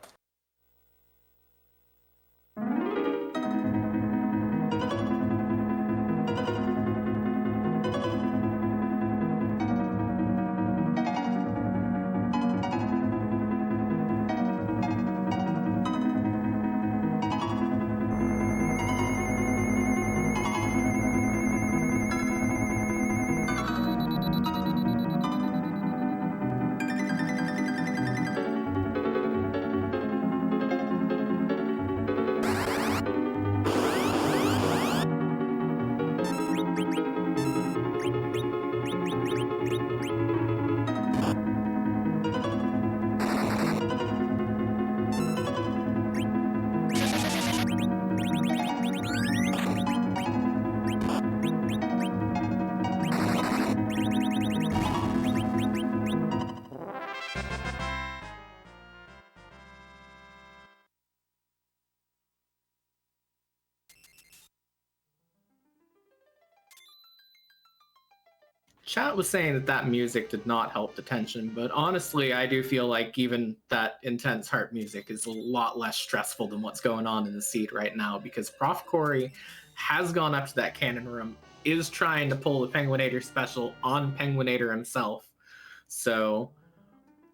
Chat was saying that that music did not help the tension, but honestly, I do feel like even that intense harp music is a lot less stressful than what's going on in the seat right now, because profcory has gone up to that cannon room, is trying to pull the Penguin8r Special on Penguin8r himself. So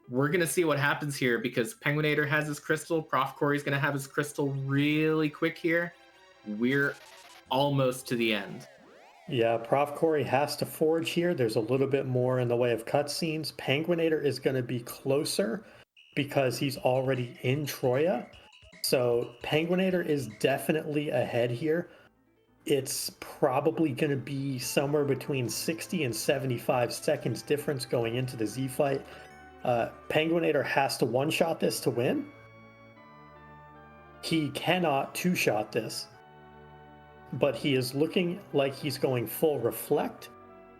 we're going to see what happens here, because Penguin8r has his crystal, profcory's going to have his crystal really quick here. We're almost to the end. Yeah, profcory has to forge here. There's a little bit more in the way of cutscenes. Penguin8r is going to be closer because he's already in Troya. So Penguin8r is definitely ahead here. It's probably going to be somewhere between 60 and 75 seconds difference going into the Z fight. Penguin8r has to one-shot this to win. He cannot two-shot this. But he is looking like he's going full reflect.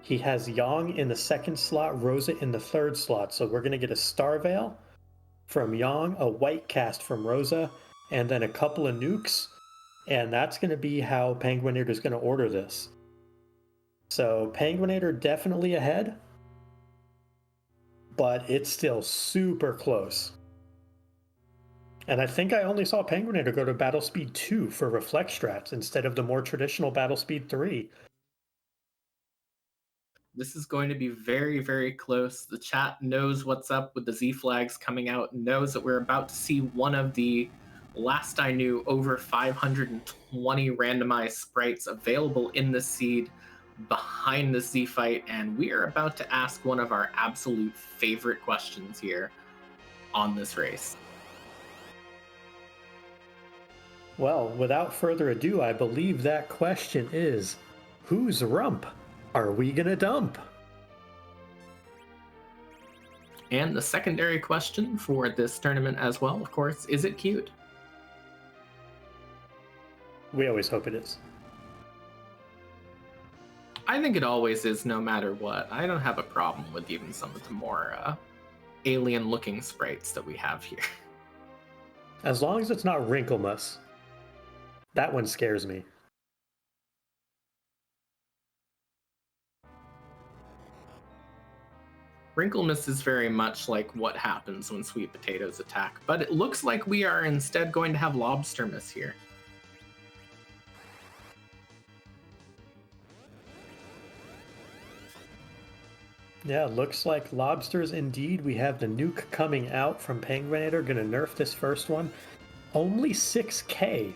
He has Yang in the second slot, Rosa in the third slot. So we're going to get a Star Veil from Yang, a White Cast from Rosa, and then a couple of nukes. And that's going to be how Penguin8r is going to order this. So Penguin8r definitely ahead, but it's still super close. And I think I only saw Penguin8r go to battle speed 2 for reflect strats instead of the more traditional battle speed 3. This is going to be very, very close. The chat knows what's up with the Z flags coming out, knows that we're about to see one of the last I knew over 520 randomized sprites available in the seed behind the Z fight, and we are about to ask one of our absolute favorite questions here on this race. Well, without further ado, I believe that question is, whose rump are we gonna dump? And the secondary question for this tournament as well, of course, is it cute? We always hope it is. I think it always is, no matter what. I don't have a problem with even some of the more alien-looking sprites that we have here. As long as it's not Wrinklemus. That one scares me. Wrinklemus is very much like what happens when sweet potatoes attack, but it looks like we are instead going to have Lobstermus here. Yeah, looks like lobsters indeed. We have the nuke coming out from Penguin8r. Gonna nerf this first one. Only 6k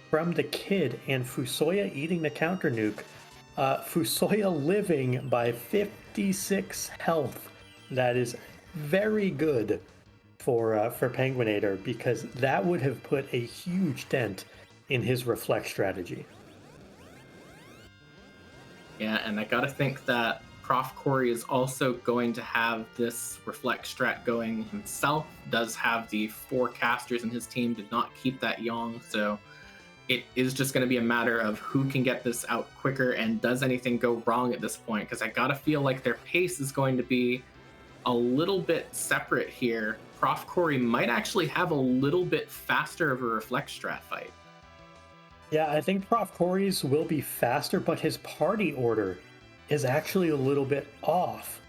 from the kid, and Fusoya eating the counter nuke. Fusoya living by 56 health. That is very good for Penguin8r, because that would have put a huge dent in his reflect strategy. Yeah, and I gotta think that profcory is also going to have this reflect strat going himself. Does have the 4 casters in his team, did not keep that Yong, so it is just going to be a matter of who can get this out quicker, and does anything go wrong at this point, because I gotta feel like their pace is going to be a little bit separate here. Profcory might actually have a little bit faster of a reflect strat fight. Yeah, I think Profcory's will be faster, but his party order is actually a little bit off.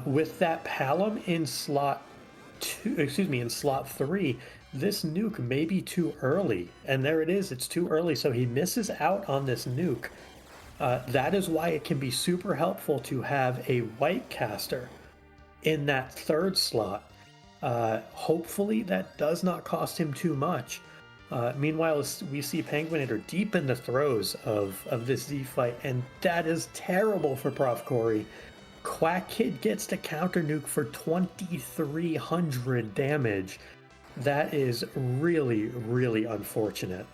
With that Palom in slot 3, this nuke may be too early. And there it is, it's too early, so he misses out on this nuke. That is why it can be super helpful to have a white caster in that 3rd slot. Hopefully that does not cost him too much. Meanwhile, we see Penguin8r deep in the throes of this Z fight, and that is terrible for profcory. Quack Kid gets the counter nuke for 2300 damage. That is really, really unfortunate.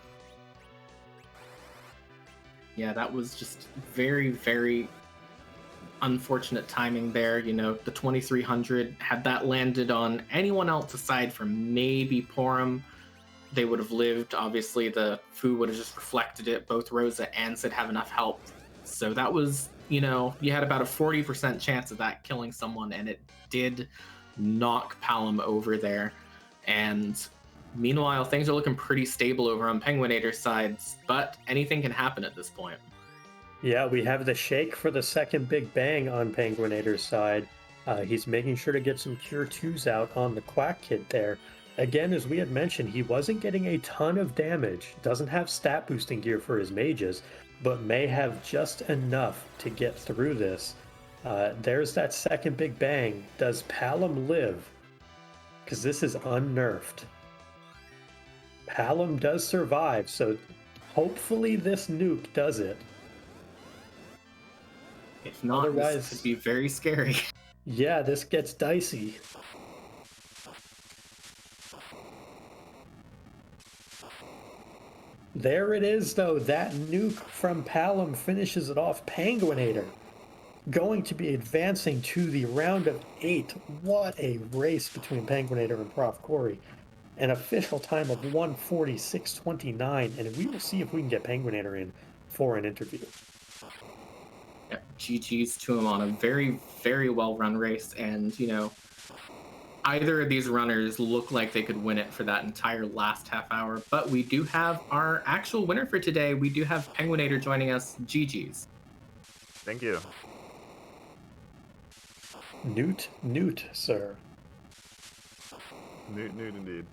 Yeah, that was just very, very unfortunate timing there. You know, the 2300, had that landed on anyone else aside from maybe Porum, they would have lived. Obviously, the Fu would have just reflected it. Both Rosa and Sid have enough help. So that was, you know, you had about a 40% chance of that killing someone, and it did knock Palom over there. And meanwhile, things are looking pretty stable over on Penguin8r's sides, but anything can happen at this point. Yeah, we have the shake for the second big bang on Penguin8r's side. He's making sure to get some Cure 2s out on the Quack Kid there. Again, as we had mentioned, he wasn't getting a ton of damage, doesn't have stat boosting gear for his mages, but may have just enough to get through this. There's that second big bang. Does Palom live? Because this is unnerfed. Palom does survive, so hopefully this nuke does it. If not, otherwise, this could be very scary. Yeah, this gets dicey. There it is, though. That nuke from Palom finishes it off. Penguin8r going to be advancing to the round of 8. What a race between Penguin8r and profcory. An official time of 1:46.29, and we will see if we can get Penguin8r in for an interview. Yeah, GG's to him on a very, very well-run race, and, you know, either of these runners look like they could win it for that entire last half hour, but we do have our actual winner for today. We do have Penguin8r joining us. GG's. Thank you. Newt, sir. Newt indeed.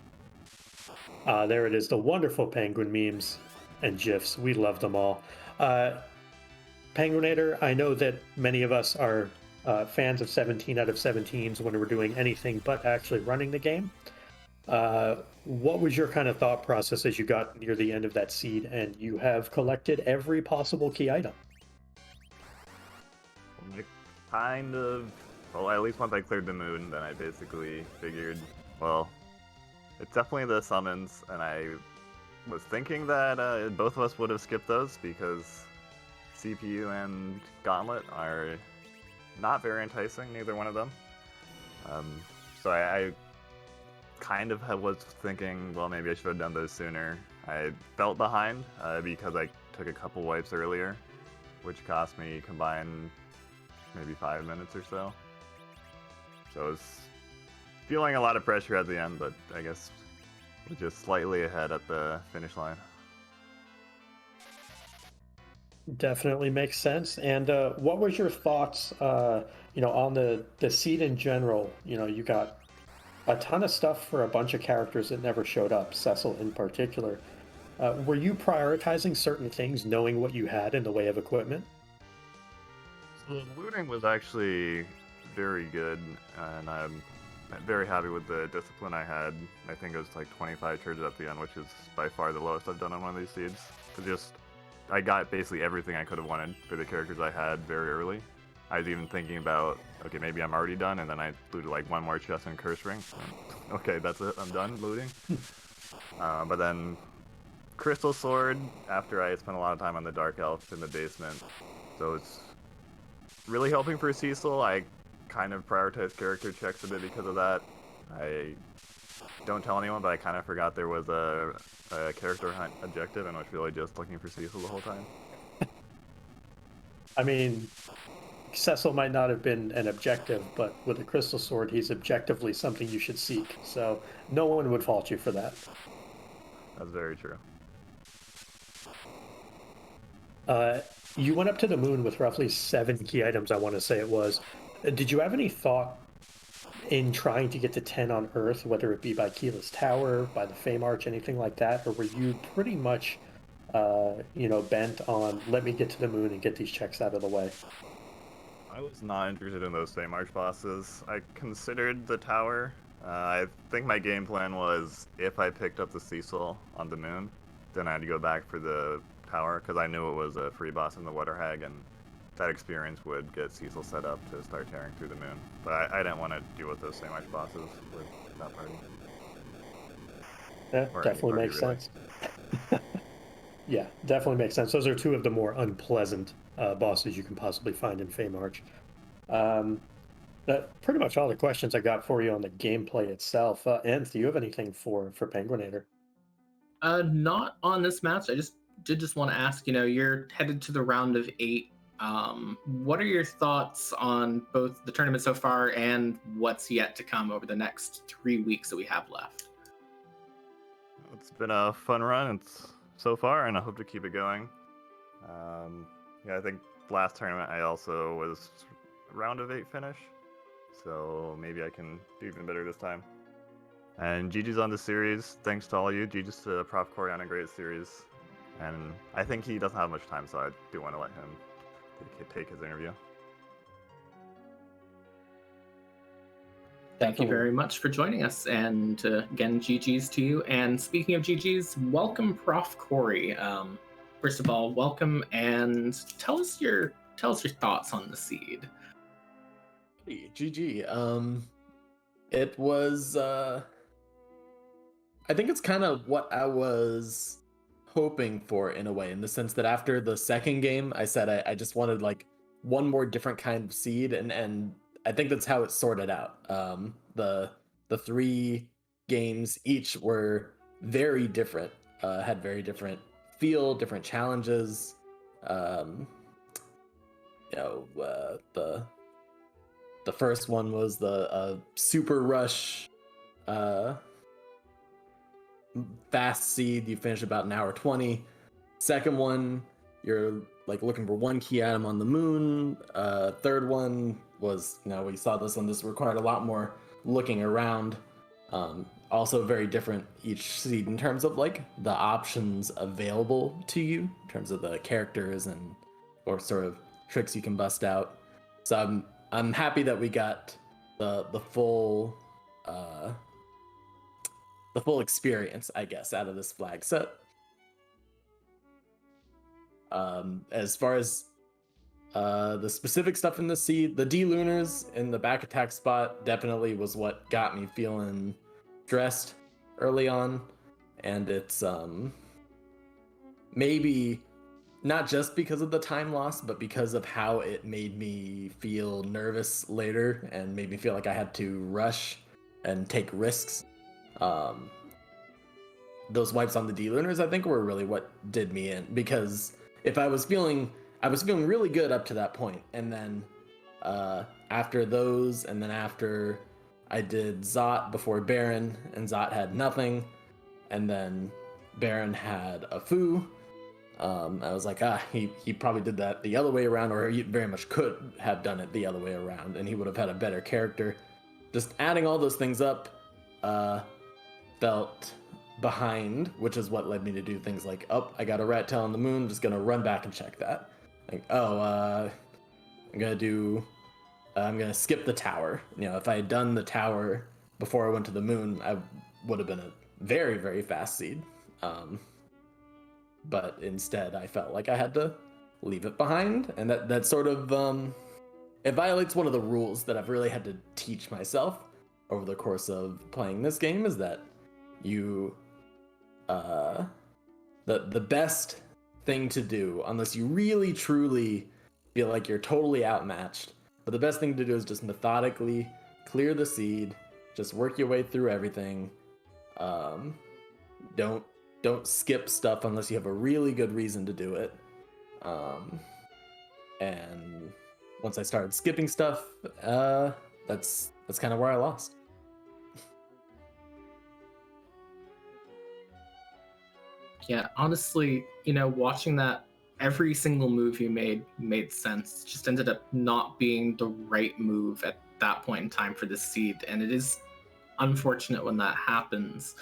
There it is, the wonderful penguin memes and GIFs. We love them all. Penguin8r, I know that many of us are fans of 17 out of 17s when we're doing anything but actually running the game. What was your kind of thought process as you got near the end of that seed and you have collected every possible key item? Kind of. Well, at least once I cleared the moon, then I basically figured, well, it's definitely the summons, and I was thinking that both of us would have skipped those because CPU and Gauntlet are not very enticing, neither one of them. So I kind of was thinking, well, maybe I should have done those sooner. I felt behind because I took a couple wipes earlier, which cost me combined maybe 5 minutes or so. So I was feeling a lot of pressure at the end, but I guess we're just slightly ahead at the finish line. Definitely makes sense. And what was your thoughts, on the seed in general? You got a ton of stuff for a bunch of characters that never showed up, Cecil in particular. Were you prioritizing certain things, knowing what you had in the way of equipment? So the looting was actually very good, and I'm very happy with the discipline I had. I think it was like 25 charges at the end, which is by far the lowest I've done on one of these seeds. I got basically everything I could have wanted for the characters I had very early. I was even thinking about, okay, maybe I'm already done, and then I looted like one more chest and curse ring. Okay, that's it, I'm done looting. But then Crystal Sword, after I spent a lot of time on the Dark Elf in the basement, so it's really helping for Cecil. I kind of prioritized character checks a bit because of that. I don't tell anyone, but I kind of forgot there was a character hunt objective and was really just looking for Cecil the whole time. I mean, Cecil might not have been an objective, but with a crystal sword, he's objectively something you should seek. So no one would fault you for that. That's very true. You went up to the moon with roughly 7 key items, I want to say it was. Did you have any thought in trying to get to 10 on Earth, whether it be by Keyless Tower, by the Fame Arch, anything like that? Or were you pretty much, bent on, let me get to the moon and get these checks out of the way? I was not interested in those same arch bosses. I considered the tower. I think my game plan was if I picked up the Cecil on the moon, then I had to go back for the tower because I knew it was a free boss in the Water Hag, and that experience would get Cecil set up to start tearing through the moon. But I didn't want to deal with those same arch bosses with that party. Yeah, definitely makes sense. Yeah, definitely makes sense. Those are two of the more unpleasant bosses you can possibly find in Fame Arch. Pretty much all the questions I got for you on the gameplay itself. Nth, do you have anything for Penguin8r? Not on this match. I just want to ask. You're headed to the round of 8. What are your thoughts on both the tournament so far and what's yet to come over the next 3 weeks that we have left? It's been a fun run so far, and I hope to keep it going. I think last tournament I also was round of 8 finish, so maybe I can do even better this time. And GG's on the series. Thanks to all of you. GG's to profcory on a great series. And I think he doesn't have much time, so I do want to let him take his interview. Thank you very much for joining us, and again, GG's to you. And speaking of GG's, welcome, profcory. First of all, welcome, and tell us your thoughts on the seed. Hey, GG. It was. I think it's kind of what I was hoping for in a way, in the sense that after the second game, I said I just wanted like one more different kind of seed, and I think that's how it sorted out. The 3 games each were very different, had very different feel, different challenges. The first one was the super rush, fast seed. You finish about an hour 20. Second one, you're like looking for 1 key item on the moon. Third one was, we saw this one. This required a lot more looking around. Also very different each seed in terms of like the options available to you in terms of the characters and or sort of tricks you can bust out. So I'm happy that we got the full experience, I guess, out of this flag set. As far as the specific stuff in the seed, the D-Lunars in the back attack spot definitely was what got me feeling stressed early on. And it's maybe not just because of the time loss, but because of how it made me feel nervous later and made me feel like I had to rush and take risks. Those wipes on the D-Lunars, I think, were really what did me in, because if I was feeling really good up to that point, and then after those, and then after I did Zot before Baron, and Zot had nothing, and then Baron had a Foo. I was like, he probably did that the other way around, or he very much could have done it the other way around, and he would have had a better character. Just adding all those things up, felt behind, which is what led me to do things like, I got a rat tail on the moon, just gonna run back and check that. Like, I'm gonna skip the tower. If I had done the tower before I went to the moon, I would have been a very, very fast seed. But instead, I felt like I had to leave it behind, and that sort of it violates one of the rules that I've really had to teach myself over the course of playing this game, is that you the best thing to do, unless you really truly feel like you're totally outmatched, but the best thing to do is just methodically clear the seed, just work your way through everything. Don't skip stuff unless you have a really good reason to do it. And once I started skipping stuff, that's kind of where I lost. Yeah, honestly, watching that, every single move you made sense. Just ended up not being the right move at that point in time for the seed, and it is unfortunate when that happens.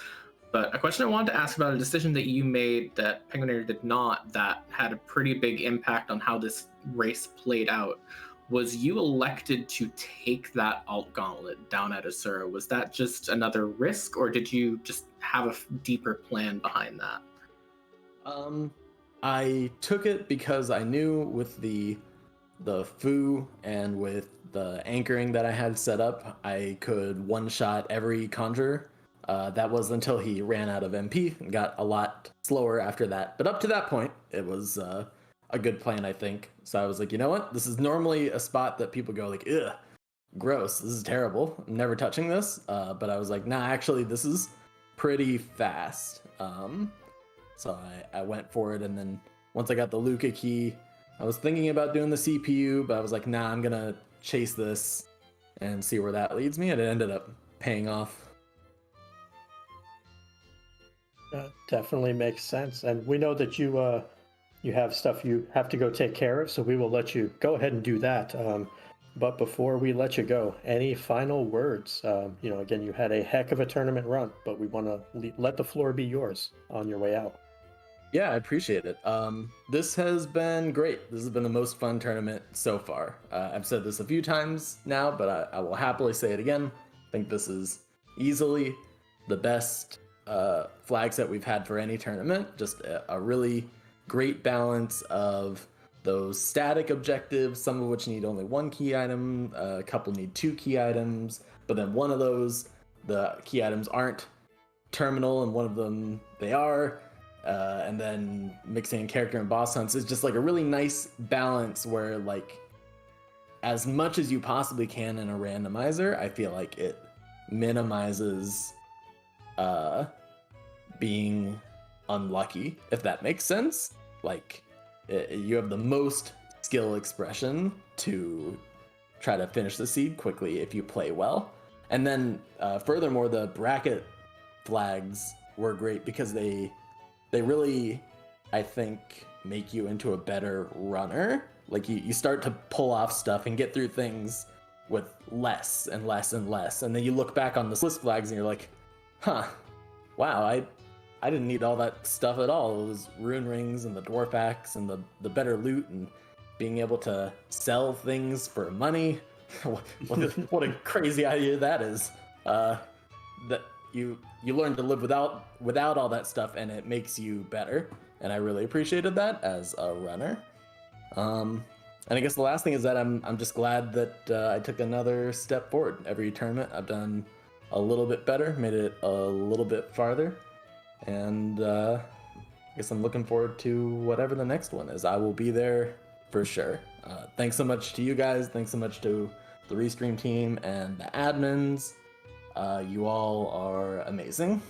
But a question I wanted to ask about a decision that you made that penguin8r did not, that had a pretty big impact on how this race played out, was you elected to take that alt gauntlet down at Asura. Was that just another risk, or did you just have a deeper plan behind that? I took it because I knew with the Foo and with the anchoring that I had set up, I could one-shot every conjurer. That was until he ran out of MP and got a lot slower after that. But up to that point, it was a good plan, I think. So I was like, you know what? This is normally a spot that people go like, ugh, gross, this is terrible, I'm never touching this. But I was like, nah, actually, this is pretty fast. So I went for it, and then once I got the Luca key, I was thinking about doing the CPU, but I was like, nah, I'm gonna chase this and see where that leads me, and it ended up paying off. Definitely makes sense. And we know that you have stuff you have to go take care of, so we will let you go ahead and do that. But before we let you go, any final words? Again, you had a heck of a tournament run, but we want to let the floor be yours on your way out. Yeah, I appreciate it. This has been great. This has been the most fun tournament so far. I've said this a few times now, but I will happily say it again. I think this is easily the best flag set we've had for any tournament. Just a really great balance of those static objectives, some of which need only one key item, a couple need 2 key items, but then one of those, the key items aren't terminal, and one of them they are. And then mixing in character and boss hunts is just like a really nice balance where, like, as much as you possibly can in a randomizer, I feel like it minimizes being unlucky, if that makes sense. Like, you have the most skill expression to try to finish the seed quickly if you play well. And then furthermore, the bracket flags were great because they really, I think, make you into a better runner. Like, you start to pull off stuff and get through things with less and less and less. And then you look back on the list flags and you're like, wow, I didn't need all that stuff at all. Those rune rings and the dwarf axe and the better loot and being able to sell things for money. What a crazy idea that is. That you learn to live without all that stuff, and it makes you better. And I really appreciated that as a runner. And I guess the last thing is that I'm just glad that I took another step forward. Every tournament I've done a little bit better, made it a little bit farther, and I guess I'm looking forward to whatever the next one is. I will be there for sure. Thanks so much to you guys. Thanks so much to the Restream team and the admins. You all are amazing.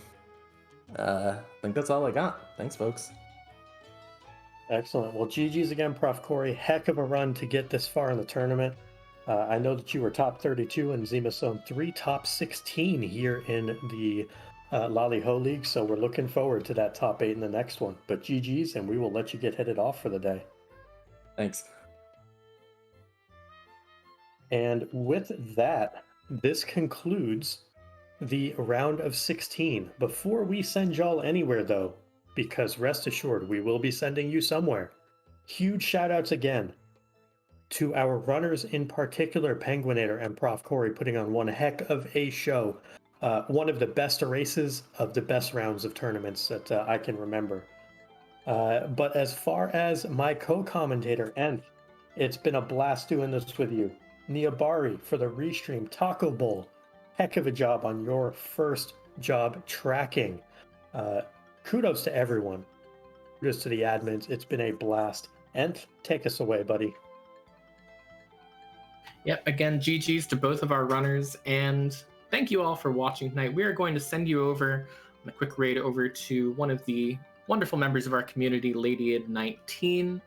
I think that's all I got. Thanks, folks. Excellent. Well, GG's again, Prof. Corey. Heck of a run to get this far in the tournament. I know that you were top 32 in Zima Zone 3, top 16 here in the Lali-Ho League, so we're looking forward to that top 8 in the next one. But GG's, and we will let you get headed off for the day. Thanks. And with that, this concludes the round of 16. Before we send y'all anywhere, though, because rest assured, we will be sending you somewhere. Huge shout outs again to our runners, in particular, Penguin8r and Prof. Corey, putting on one heck of a show. One of the best races of the best rounds of tournaments that I can remember. But as far as my co-commentator, and it's been a blast doing this with you, Niabari for the Restream, Taco Bowl, heck of a job on your first job tracking. Kudos to everyone. Kudos to the admins. It's been a blast. And take us away, buddy. Yep, again, GG's to both of our runners, and thank you all for watching tonight. We are going to send you over on a quick raid over to one of the wonderful members of our community, Lady19.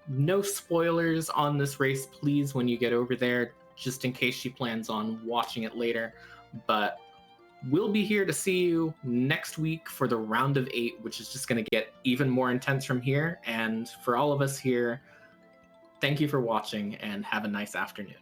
No spoilers on this race, please, when you get over there, just in case she plans on watching it later. But we'll be here to see you next week for the round of 8, which is just going to get even more intense from here. And for all of us here, thank you for watching and have a nice afternoon.